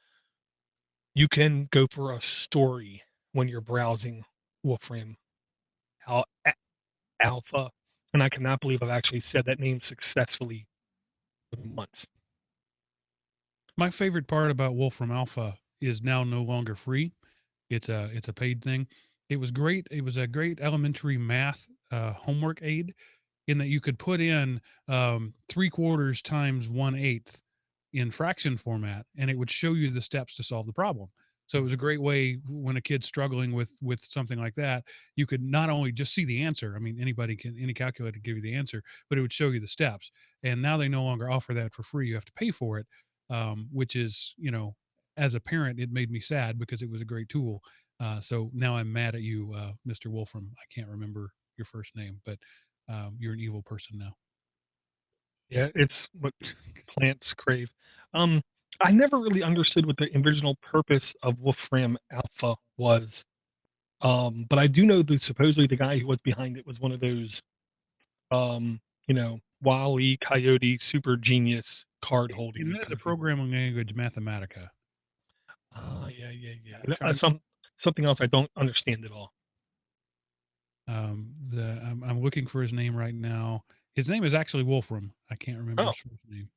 you can go for a story when you're browsing Wolfram Al- A- Alpha. And I cannot believe I've actually said that name successfully for months. My favorite part about Wolfram Alpha is now no longer free. It's a paid thing. It was great. It was a great elementary math homework aid in that you could put in 3/4 times 1/8 in fraction format, and it would show you the steps to solve the problem. So it was a great way when a kid's struggling with something like that, you could not only just see the answer. I mean, any calculator can give you the answer, but it would show you the steps. And now they no longer offer that for free. You have to pay for it, which is, as a parent, it made me sad because it was a great tool. So now I'm mad at you, Mr. Wolfram. I can't remember your first name, but you're an evil person now. Yeah, it's what plants crave. Um, I never really understood what the original purpose of Wolfram Alpha was. But I do know that supposedly the guy who was behind it was one of those, Wile E. Coyote super genius card He holding invented the computer. programming language Mathematica. Yeah, yeah, yeah. Trying Something else I don't understand at all. I'm looking for his name right now. His name is actually Wolfram. I can't remember Oh, his first name.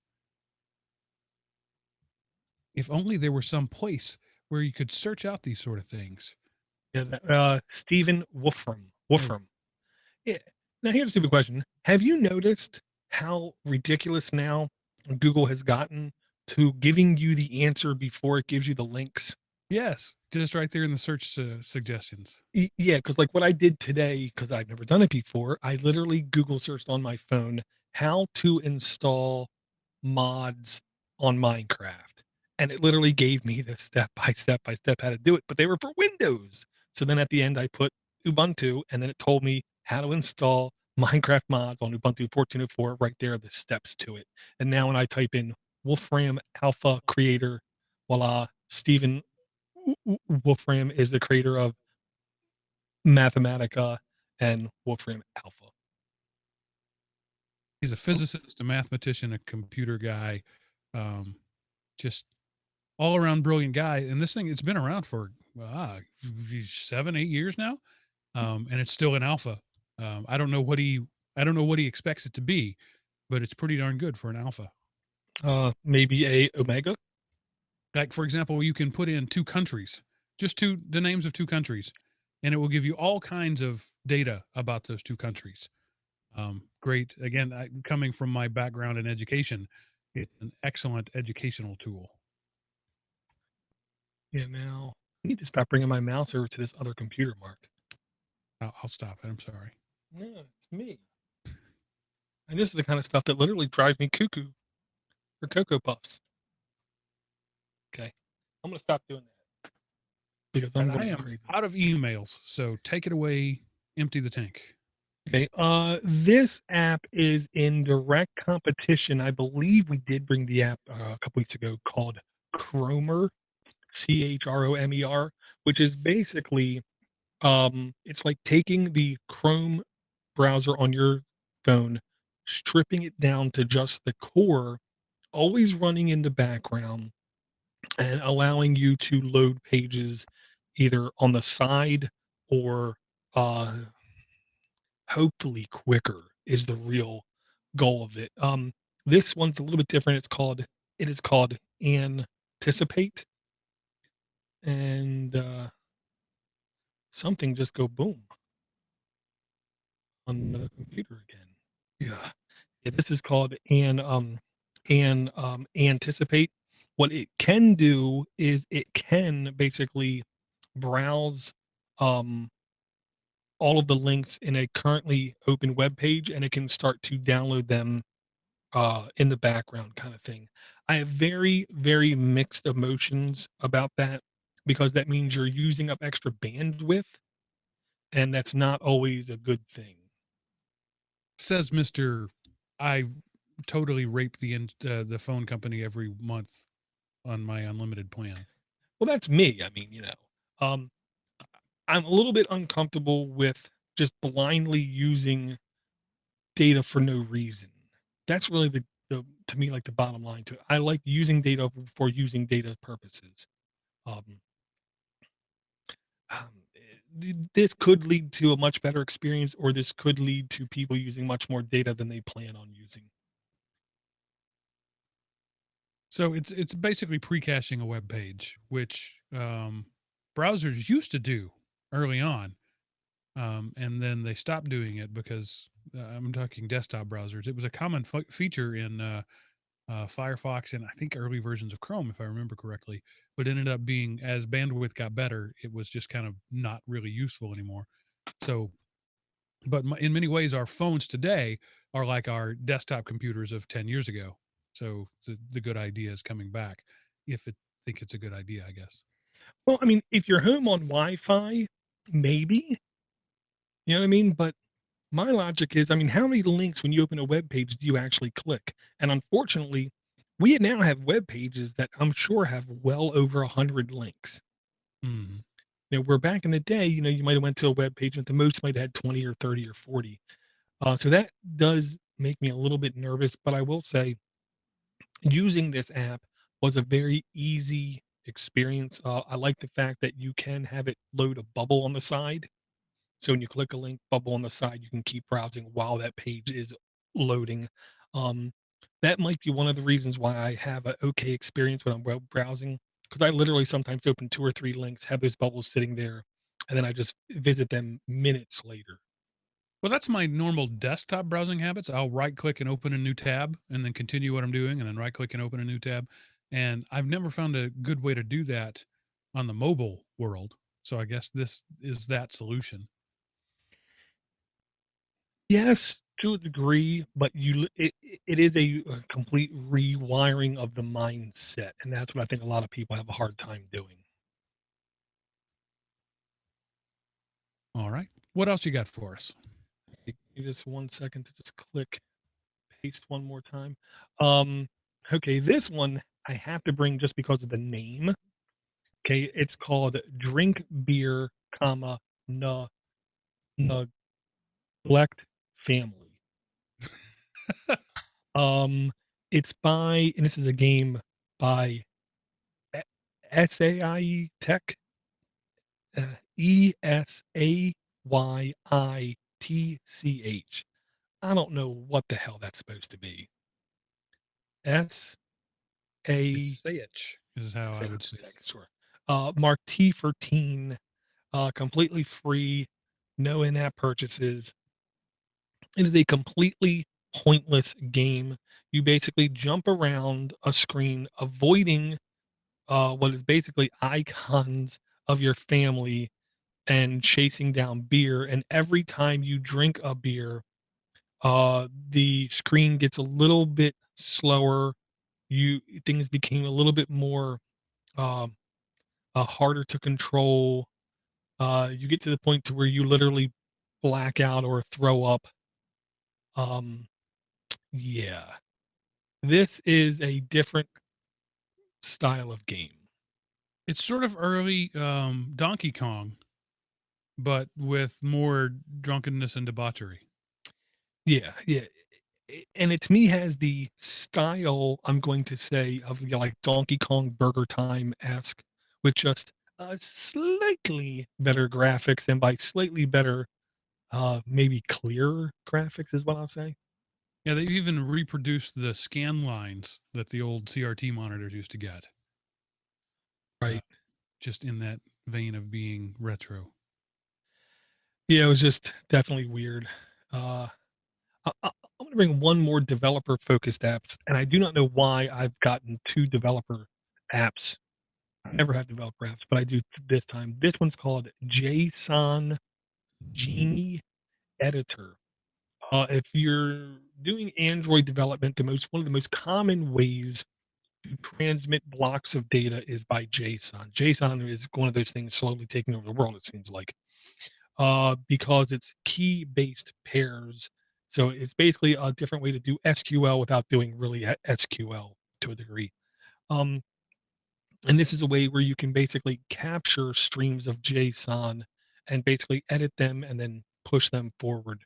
If only there were some place where you could search out these sort of things. yeah, Stephen Wolfram. There, Wolfram. Yeah. Now here's a stupid question. Have you noticed how ridiculous now Google has gotten to giving you the answer before it gives you the links? yes, just right there in the search suggestions. Yeah, because like what I did today, because I've never done it before, I literally Google searched on my phone how to install mods on Minecraft. And it literally gave me the step by step how to do it, but they were for Windows. So then at the end, I put Ubuntu, and then it told me how to install Minecraft mods on Ubuntu 14.04. Right there are the steps to it. And now when I type in Wolfram Alpha creator, voila, Stephen Wolfram is the creator of Mathematica and Wolfram Alpha. He's a physicist, a mathematician, a computer guy, um, just all around brilliant guy. And this thing, it's been around for 7, 8 years now, and it's still in alpha. I don't know what he expects it to be, but it's pretty darn good for an alpha. Maybe a Omega. Like, for example, you can put in two countries, just the names of two countries, and it will give you all kinds of data about those two countries. Great. Again, coming from my background in education, it's an excellent educational tool. Yeah, now I need to stop bringing my mouse over to this other computer, Mark. I'll stop it. I'm sorry. No, it's me. And this is the kind of stuff that literally drives me cuckoo for Cocoa Puffs. Okay. I'm going to stop doing that because I'm And I going am crazy. out of emails, so take it away. Empty the tank. Okay. This app is in direct competition. I believe we did bring the app a couple weeks ago called Chromer, Chromer, which is basically it's like taking the Chrome browser on your phone, stripping it down to just the core, always running in the background, and allowing you to load pages either on the side or uh hopefully quicker is the real goal of it. This one's a little bit different. It is called Anticipate, and something just go boom on the computer again. Yeah. Yeah, this is called Anticipate. What it can do is it can basically browse um all of the links in a currently open web page, and it can start to download them in the background kind of thing. I have very, very mixed emotions about that because that means you're using up extra bandwidth, and that's not always a good thing. Says Mister, I totally rape the phone company every month on my unlimited plan. Well, that's me. I mean, um, I'm a little bit uncomfortable with just blindly using data for no reason. That's really the to me like the bottom line to it. I like using data for using data purposes. Um, this could lead to a much better experience, or this could lead to people using much more data than they plan on using. So it's basically pre-caching a web page, which browsers used to do early on, and then they stopped doing it because I'm talking desktop browsers. It was a common feature in Firefox and I think early versions of Chrome, if I remember correctly, but ended up being as bandwidth got better, it was just kind of not really useful anymore. So, but in many ways, our phones today are like our desktop computers of 10 years ago. So the good idea is coming back if it think it's a good idea, I guess. Well, I mean, if you're home on Wi-Fi, maybe, you know what I mean? But my logic is, I mean, how many links when you open a web page do you actually click? And unfortunately, we now have web pages that I'm sure have well over 100 links. Mm. Where back in the day, you might have went to a web page and at the most might have had 20 or 30 or 40. So that does make me a little bit nervous, but I will say using this app was a very easy experience. I like the fact that you can have it load a bubble on the side. So when you click a link bubble on the side, you can keep browsing while that page is loading. Um, that might be one of the reasons why I have an okay experience when I'm web browsing because I literally sometimes open 2 or 3 links, have those bubbles sitting there, and then I just visit them minutes later. Well, that's my normal desktop browsing habits. I'll right click and open a new tab and then continue what I'm doing and then right click and open a new tab. And I've never found a good way to do that on the mobile world. So I guess this is that solution. Yes, to a degree, but it is a complete rewiring of the mindset, and that's what I think a lot of people have a hard time doing. All right. What else you got for us? Give me just 1 second to just click paste one more time. Um, okay, this one I have to bring just because of the name. Okay, it's called Drink Beer, comma, Na Neglect Family. It's by and this is a game by E SAIE Tech, ESAYITCH. I don't know what the hell that's supposed to be. S A Sayich is how I would say it. Tech, sure. Mark T for teen, completely free, no in-app purchases. It is a completely pointless game. You basically jump around a screen, avoiding what is basically icons of your family and chasing down beer. And every time you drink a beer, the screen gets a little bit slower. Things became a little bit more um, harder to control. You get to the point to where you literally black out or throw up. Um, yeah, this is a different style of game. It's sort of early Donkey Kong, but with more drunkenness and debauchery. Yeah, yeah. And it to me has the style, I'm going to say, of like Donkey Kong Burger Time esque, with just slightly better graphics, and by slightly better, maybe clearer graphics is what I'll say. Yeah, they've even reproduced the scan lines that the old CRT monitors used to get, Right. just in that vein of being retro. Yeah, it was just definitely weird. Uh, I'm going to bring one more developer focused app, and I do not know why I've gotten two developer apps. I never have developer apps, but I do this time. This one's called JSON Genie Editor. If you're doing Android development, one of the most common ways to transmit blocks of data is by JSON. JSON is one of those things slowly taking over the world, it seems like, because it's key based pairs. So it's basically a different way to do SQL without doing really SQL to a degree. Um, and this is a way where you can basically capture streams of JSON and basically edit them and then push them forward.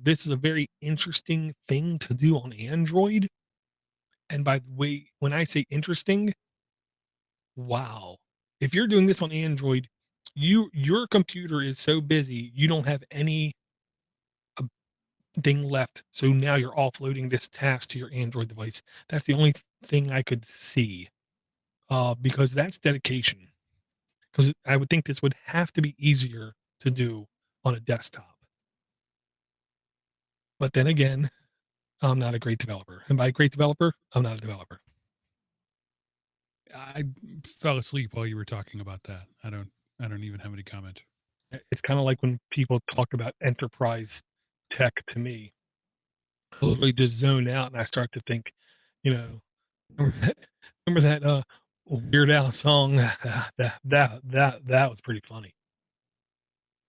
This is a very interesting thing to do on Android. And by the way, when I say interesting, wow. If you're doing this on Android, your computer is so busy, you don't have any uh, thing left. So now you're offloading this task to your Android device. That's the only thing I could see. Because that's dedication. Because I would think this would have to be easier to do on a desktop. But then again, I'm not a great developer. And by great developer, I'm not a developer. I fell asleep while you were talking about that. I don't even have any comment. It's kind of like when people talk about enterprise tech to me. I literally just zone out and I start to think, you know, remember that Weird Al song? That was pretty funny.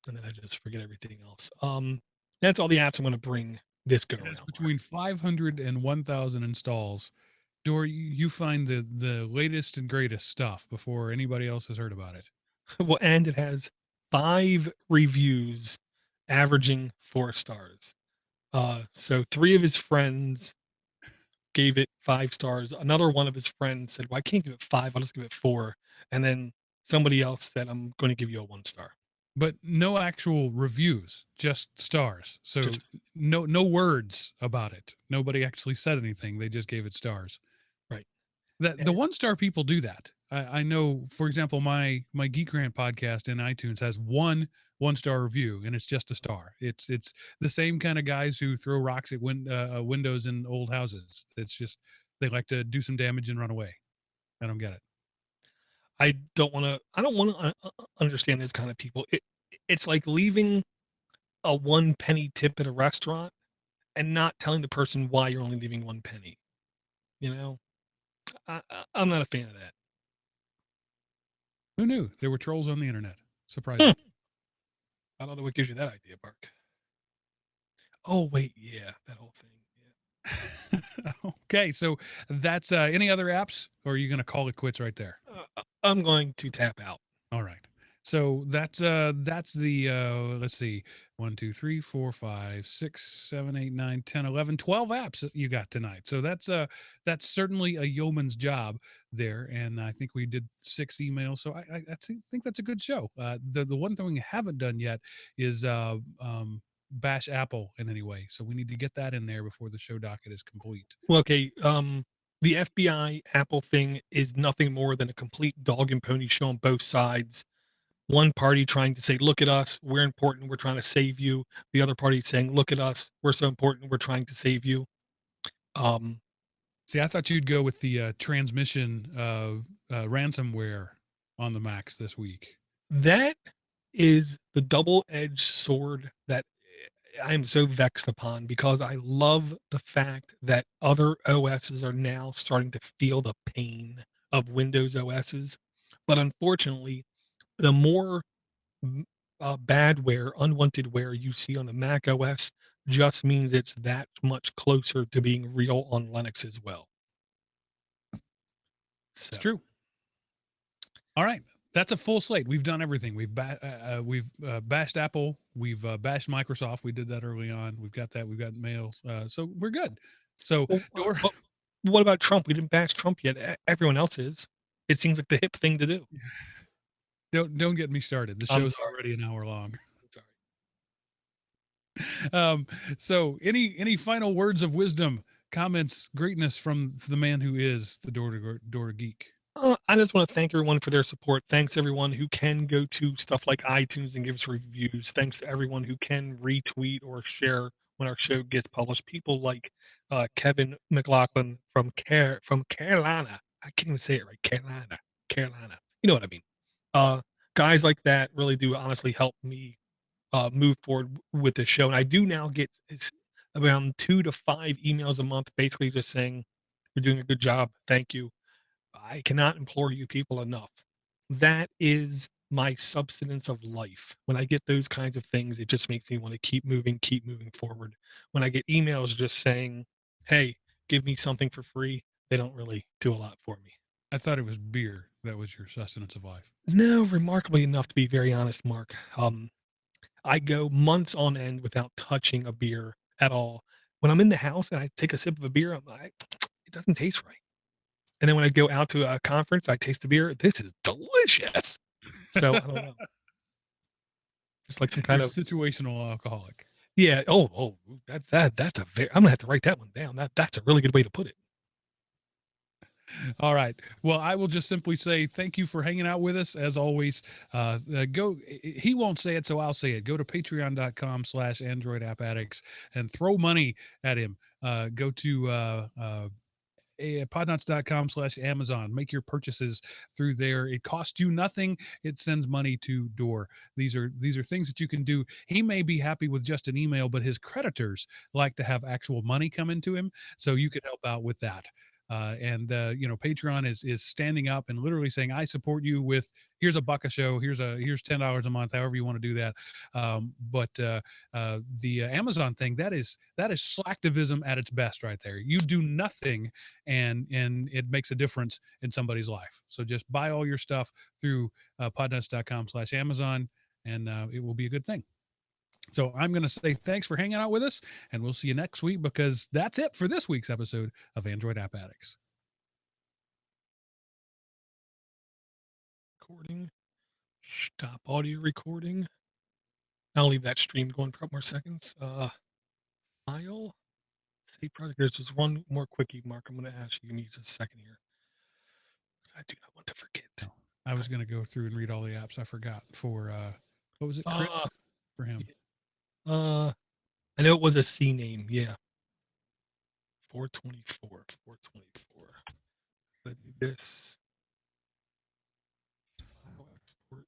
And then I just forget everything else. That's all the apps I'm going to bring this go It's around. between 500 and 1,000 installs. Or you find the latest and greatest stuff before anybody else has heard about it. Well, and it has 5 reviews averaging 4 stars. So 3 of his friends gave it 5 stars. Another one of his friends said, "Well, I can't give it 5, I'll just give it 4." And then somebody else said, "I'm going to give you a 1 star." But no actual reviews, just stars. So Just no words about it. Nobody actually said anything. They just gave it stars. right. That the 1 star people do that. I know, for example, my Geek Rant podcast in iTunes has 1 1-star review, and it's just a star. It's the same kind of guys who throw rocks at windows in old houses. It's just they like to do some damage and run away. I don't get it. I don't wanna understand those kind of people. It's like leaving a 1 penny tip at a restaurant and not telling the person why you're only leaving 1 penny, you know? I'm not a fan of that. Who knew there were trolls on the internet? Hmm. Surprising. I don't know what gives you that idea, Mark. Oh, wait, yeah, that whole thing, yeah. Okay, so that's any other apps, or are you going to call it quits right there? I'm going to tap out. All right. So that's the let's see, 1, 2, 3, 4, 5, 6, 7, 8, 9, 10, 11, 12 apps that you got tonight. So that's certainly a yeoman's job there. And I think we did 6 emails. So I think that's a good show. The one thing we haven't done yet is bash Apple in any way. So we need to get that in there before the show docket is complete. Well, okay, the FBI Apple thing is nothing more than a complete dog and pony show on both sides. one party trying to say, "Look at us, we're important, we're trying to save you." The other party saying, "Look at us, we're so important, we're trying to save you." Um, See, I thought you'd go with the transmission ransomware on the Macs this week. that is the double-edged sword that I'm so vexed upon, because I love the fact that other OSs are now starting to feel the pain of Windows OSs. But unfortunately, the more badware, unwanted-ware you see on the Mac OS just means it's that much closer to being real on Linux as well. It's So, true. All right. That's a full slate. We've done everything. We've bashed Apple. We've bashed Microsoft. We did that early on. We've got that. We've got mails. So we're good. So well, what about Trump? We didn't bash Trump yet. Everyone else is. It seems like the hip thing to do. don't get me started. The I'm show's sorry. already an hour long. I'm sorry. So any final words of wisdom, comments, greatness from the man who is the door geek? I just want to thank everyone for their support. Thanks everyone who can go to stuff like iTunes and give us reviews. Thanks to everyone who can retweet or share when our show gets published. People like Kevin McLaughlin from Carolina. I can't even say it right. Carolina. You know what I mean. Guys like that really do honestly help me move forward with the show. And I do now get around 2 to 5 emails a month, basically just saying, "You're doing a good job. Thank you." I cannot implore you people enough. That is my substance of life. When I get those kinds of things, it just makes me want to keep moving forward. When I get emails just saying, "Hey, give me something for free," they don't really do a lot for me. I thought it was beer that was your sustenance of life. No, remarkably enough, to be very honest, Mark. I go months on end without touching a beer at all. When I'm in the house and I take a sip of a beer, I'm like, it doesn't taste right. And then when I go out to a conference, I taste the beer. This is delicious. So I don't know. It's like some kind You're a of situational alcoholic. yeah. Oh, that's a very. I'm gonna have to write that one down. That's a really good way to put it. All right. Well, I will just simply say thank you for hanging out with us. As always, go, he won't say it, so I'll say it. Go to patreon.com/Android App Addicts and throw money at him. Go to podnutz.com/Amazon. Make your purchases through there. It costs you nothing. It sends money to door. These are things that you can do. He may be happy with just an email, but his creditors like to have actual money come into him. So you could help out with that. Patreon is standing up and literally saying, I support you with, here's $1 a show, here's $10 a month, however you want to do that. The Amazon thing, that is slacktivism at its best right there. You do nothing and it makes a difference in somebody's life. So just buy all your stuff through podnutz.com/Amazon and it will be a good thing. So I'm going to say thanks for hanging out with us, and we'll see you next week, because that's it for this week's episode of Android App Addicts. Recording. Stop audio recording. I'll leave that stream going for a couple more seconds. File. Save project. There's just one more quickie, Mark. I'm going to ask you. Give me just a second here. I do not want to forget. No, I was going to go through and read all the apps I forgot for, what was it, Chris? For him. I know it was a C name. Yeah. 424. Let's do this. File export.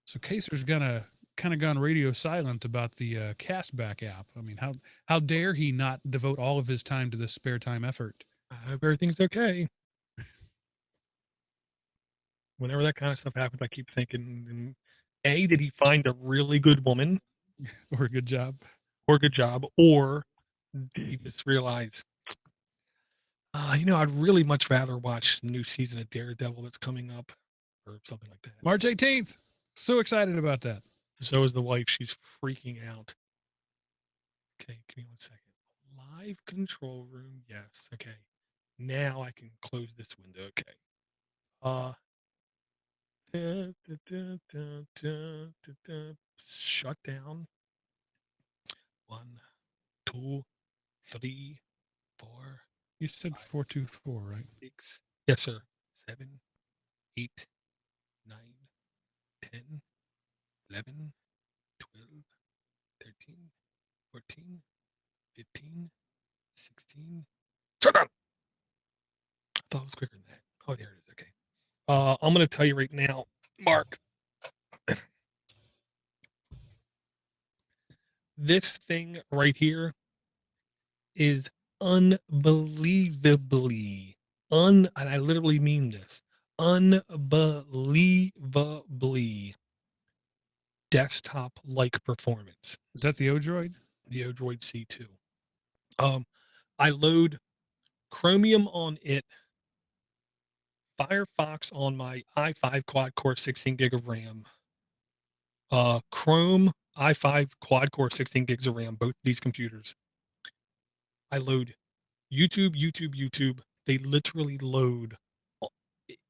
So Kaser's kind of gone radio silent about the Castback app. I mean, how dare he not devote all of his time to this spare time effort? I hope everything's okay. Whenever that kind of stuff happens, I keep thinking, A, did he find a really good woman? Or a good job? Or a good job? Or did he just realize, I'd really much rather watch the new season of Daredevil that's coming up, or something like that. March 18th. So excited about that. So is the wife. She's freaking out. Okay, give me 1 second. Live control room. Yes. Okay. Now I can close this window. Okay. Shut down. 1, 2, 3, 4. You said 424, right? 6. Yes, sir. 7, 8, 9, 10, 11, 12, 13, 14, 15, 16. Shut down. I thought it was quicker than that. Oh, there it is. Okay. I'm going to tell you right now, Mark. This thing right here is unbelievably and I literally mean this, unbelievably desktop-like performance. Is that the Odroid? The Odroid C2. I load Chromium on it, Firefox on my i5 quad core 16 gig of RAM, Chrome i5 quad core 16 gigs of RAM, both these computers. I load YouTube. They literally load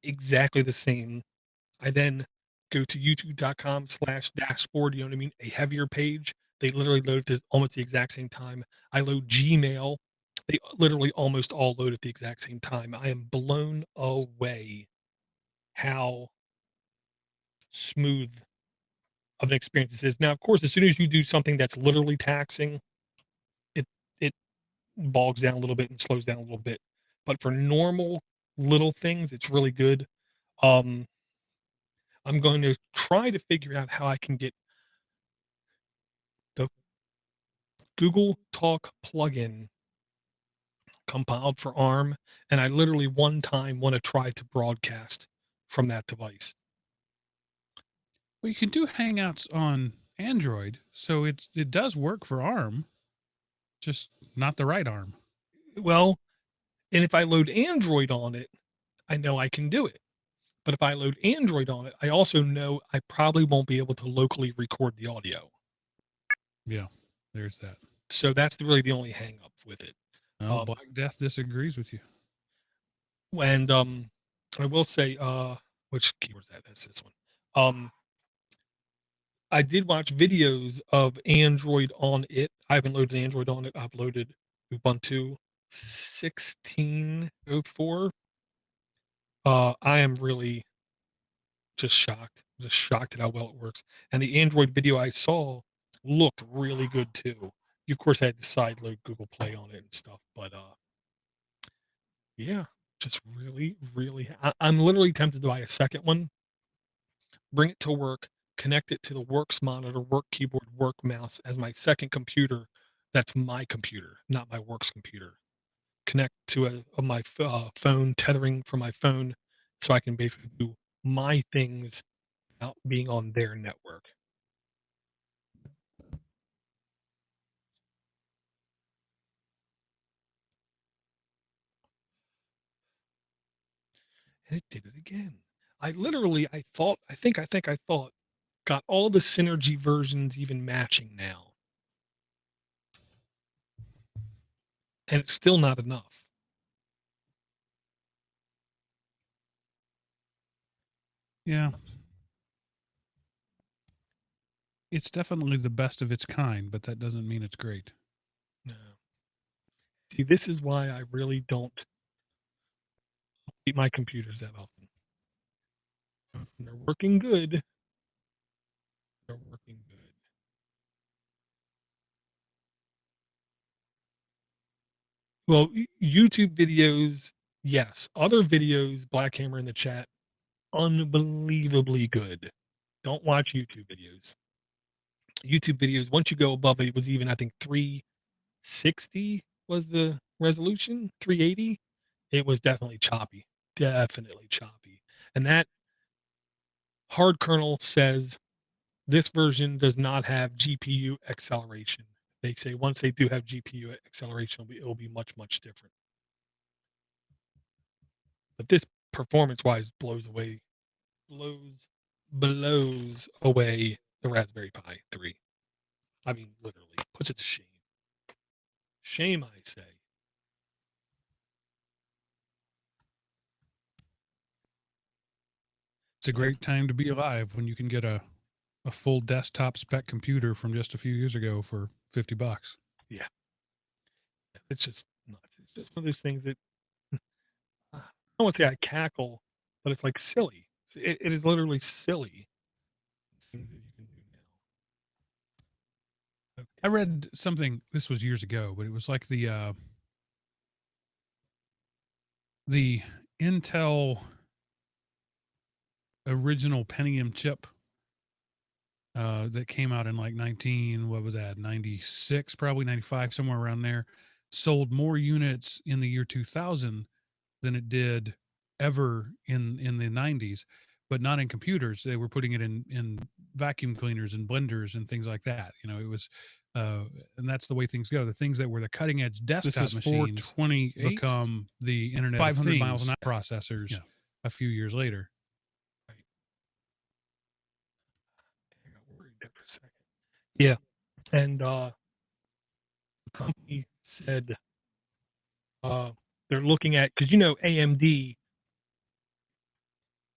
exactly the same. I then go to youtube.com/dashboard, you know what I mean? A heavier page. They literally load at almost the exact same time. I load Gmail. They literally almost all load at the exact same time. I am blown away how smooth of an experience this is. Now, of course, as soon as you do something that's literally taxing, it bogs down a little bit and slows down a little bit. But for normal little things, it's really good. I'm going to try to figure out how I can get the Google Talk plugin compiled for ARM, and I literally one time want to try to broadcast from that device. Well, you can do Hangouts on Android, so it does work for ARM, just not the right ARM. Well, and if I load Android on it, I know I can do it. But if I load Android on it, I also know I probably won't be able to locally record the audio. Yeah, there's that. So that's really the only hang up with it. Well, Black Death disagrees with you. And I will say, which keyword is that? That's this one. I did watch videos of Android on it. I haven't loaded Android on it. I've loaded Ubuntu 16.04. I am really just shocked at how well it works. And the Android video I saw looked really good too. You of course had to sideload Google Play on it and stuff, but yeah, just really, I'm literally tempted to buy a second one, bring it to work, connect it to the works monitor, work keyboard, work mouse as my second computer. That's my computer, not my works computer. Connect to my phone, tethering from my phone, so I can basically do my things without being on their network. And it did it again. I thought, got all the Synergy versions even matching now. And it's still not enough. Yeah. It's definitely the best of its kind, but that doesn't mean it's great. No. See, this is why I really don't update my computers that often. They're working good. They're working good. Well, YouTube videos, yes. Other videos, Black Hammer in the chat, unbelievably good. Don't watch YouTube videos. YouTube videos, once you go above it, was even, I think, 360 was the resolution, 380. It was definitely choppy. And that hard kernel says this version does not have GPU acceleration. They say once they do have GPU acceleration, it'll be much, much different. But this performance-wise blows away the Raspberry Pi 3. I mean, literally puts it to shame. Shame, I say. It's a great time to be alive when you can get a full desktop spec computer from just a few years ago for $50. Yeah. It's just nuts. It's just one of those things that I don't want to say I cackle but it's like silly. It is literally silly. Things that you can do now. I read something, this was years ago, but it was like the Intel original Pentium chip that came out in like 96, probably 95, somewhere around there, sold more units in the year 2000 than it did ever in the 90s, but not in computers. They were putting it in vacuum cleaners and blenders and things like that. It was and that's the way things go. The things that were the cutting edge desktop is machines 428. become the internet 500 miles an hour processors a few years later. Right. I got worried there for a second. Yeah. And the company said they're looking at, because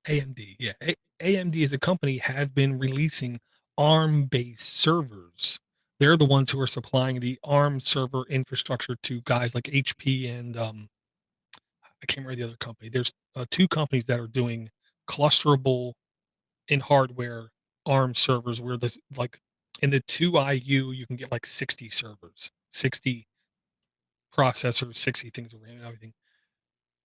AMD, yeah, AMD as a company have been releasing ARM-based servers. They're the ones who are supplying the ARM server infrastructure to guys like HP and I can't remember the other company. There's two companies that are doing clusterable in hardware ARM servers where the like in the 2IU you can get like 60 servers, 60 processors, 60 things around and everything.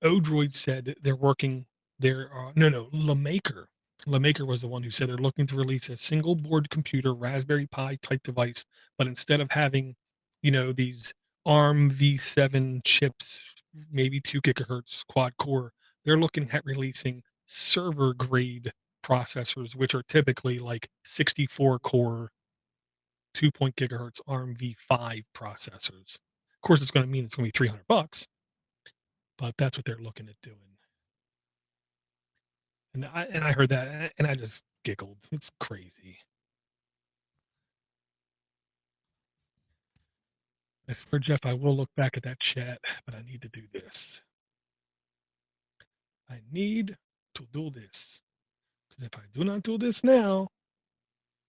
Odroid said they're working. No, LaMaker. LaMaker was the one who said they're looking to release a single board computer, Raspberry Pi type device, but instead of having, these ARM V7 chips, maybe 2 gigahertz quad core, they're looking at releasing server grade processors, which are typically like 64 core, 2 gigahertz ARM V5 processors. Of course, it's going to mean it's going to be $300, but that's what they're looking at doing. And I heard that and I just giggled. It's crazy. For Jeff, I will look back at that chat, but I need to do this. I need to do this. Because if I do not do this now,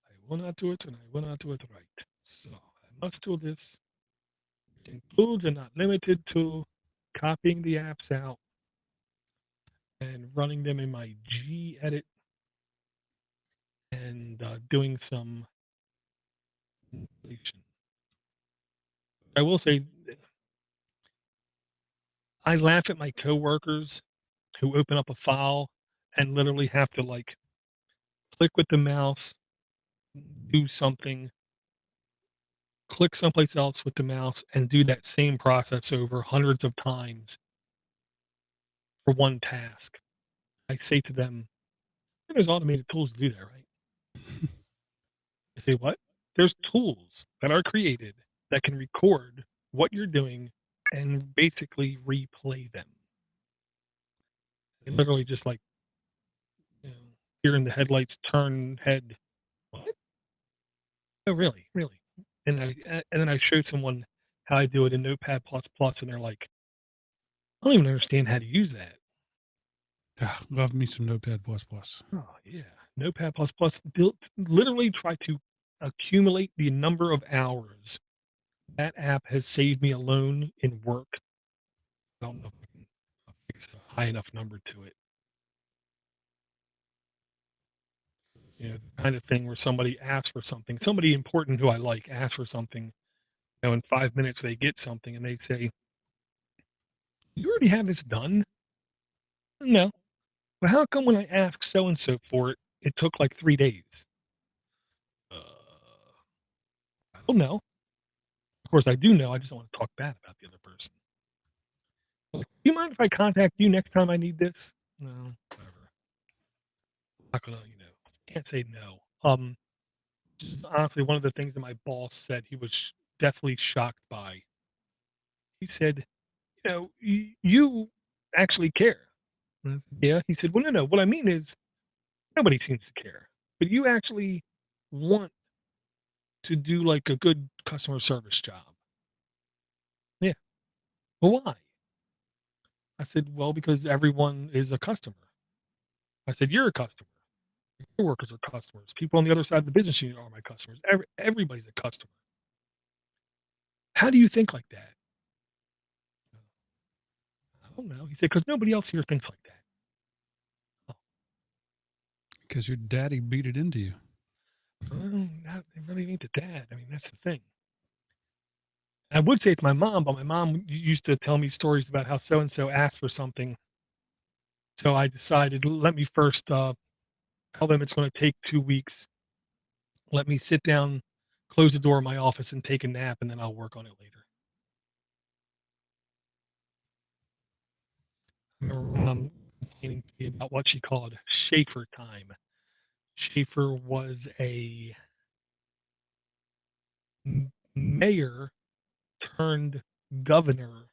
I will not do it and I will not do it right. So I must do this. It includes and not limited to copying the apps out and running them in my G-Edit and doing some manipulation. I will say, I laugh at my coworkers who open up a file and literally have to like click with the mouse, do something, click someplace else with the mouse, and do that same process over hundreds of times for one task. I say to them, there's automated tools to do that, right? I say, what? There's tools that are created that can record what you're doing and basically replay them. They literally just like, here in the headlights, turn head. What? Oh, really? Really? And then I showed someone how I do it in Notepad++, and they're like, I don't even understand how to use that. Love me some Notepad++. Oh, yeah. Notepad++ built literally try to accumulate the number of hours that app has saved me alone in work. I don't know if I can fix a high enough number to it. The kind of thing where somebody asks for something, somebody important who I like asks for something, in 5 minutes they get something and they say, you already have this done? No. But how come when I asked so and so for it, it took like 3 days? Uh, I don't know. Of course, I do know. I just don't want to talk bad about the other person. Like, do you mind if I contact you next time I need this? No, whatever. Not gonna, can't say no. Just honestly, one of the things that my boss said he was deathly shocked by. He said, you actually care. And I said, yeah. He said, well, no. What I mean is, nobody seems to care, but you actually want to do like a good customer service job. Yeah. Well, why? I said, well, because everyone is a customer. I said, you're a customer. Your workers are customers. People on the other side of the business unit are my customers. Everybody's a customer. How do you think like that? I don't know. He said, because nobody else here thinks like that. Oh, Because your daddy beat it into you. Well, it really ain't the dad. I mean, that's the thing. I would say it's my mom, but my mom used to tell me stories about how so and so asked for something. So I decided, let me first tell them it's going to take 2 weeks. Let me sit down, close the door of my office, and take a nap, and then I'll work on it later. I remember my mom complaining to me about what she called Schaefer time. Schaefer was a mayor turned governor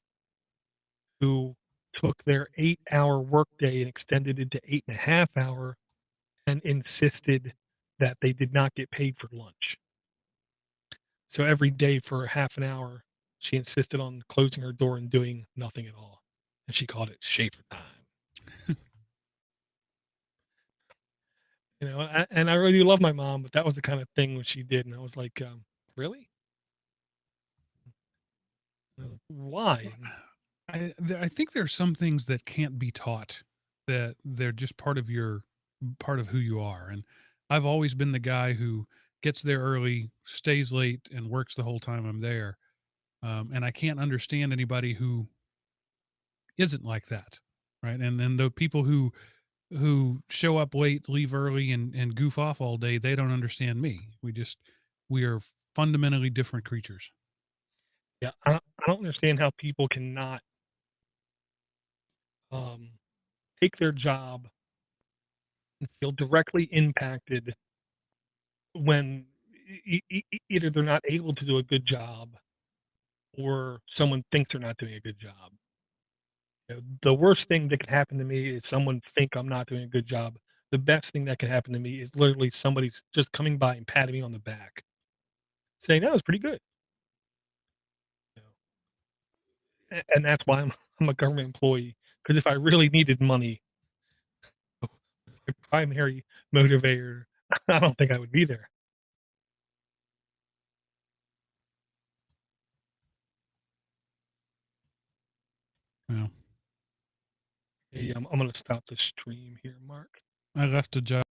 who took their 8-hour workday and extended it to 8.5 hour and insisted that they did not get paid for lunch. So every day for half an hour, she insisted on closing her door and doing nothing at all. And she called it Schaefer time. And I really love my mom, but that was the kind of thing what she did. And I was like, really? Why? I think there's some things that can't be taught, that they're just part of who you are. And I've always been the guy who gets there early, stays late, and works the whole time I'm there. And I can't understand anybody who isn't like that, right? And then the people who show up late, leave early, and goof off all day, they don't understand me. We are fundamentally different creatures. Yeah, I don't understand how people cannot um, take their job and feel directly impacted when either they're not able to do a good job or someone thinks they're not doing a good job. The worst thing that could happen to me is someone think I'm not doing a good job. The best thing that could happen to me is literally somebody's just coming by and patting me on the back, saying that was pretty good. You and that's why I'm a government employee. Because if I really needed money, my primary motivator, I don't think I would be there. Yeah. Hey, I'm going to stop the stream here, Mark. I left a job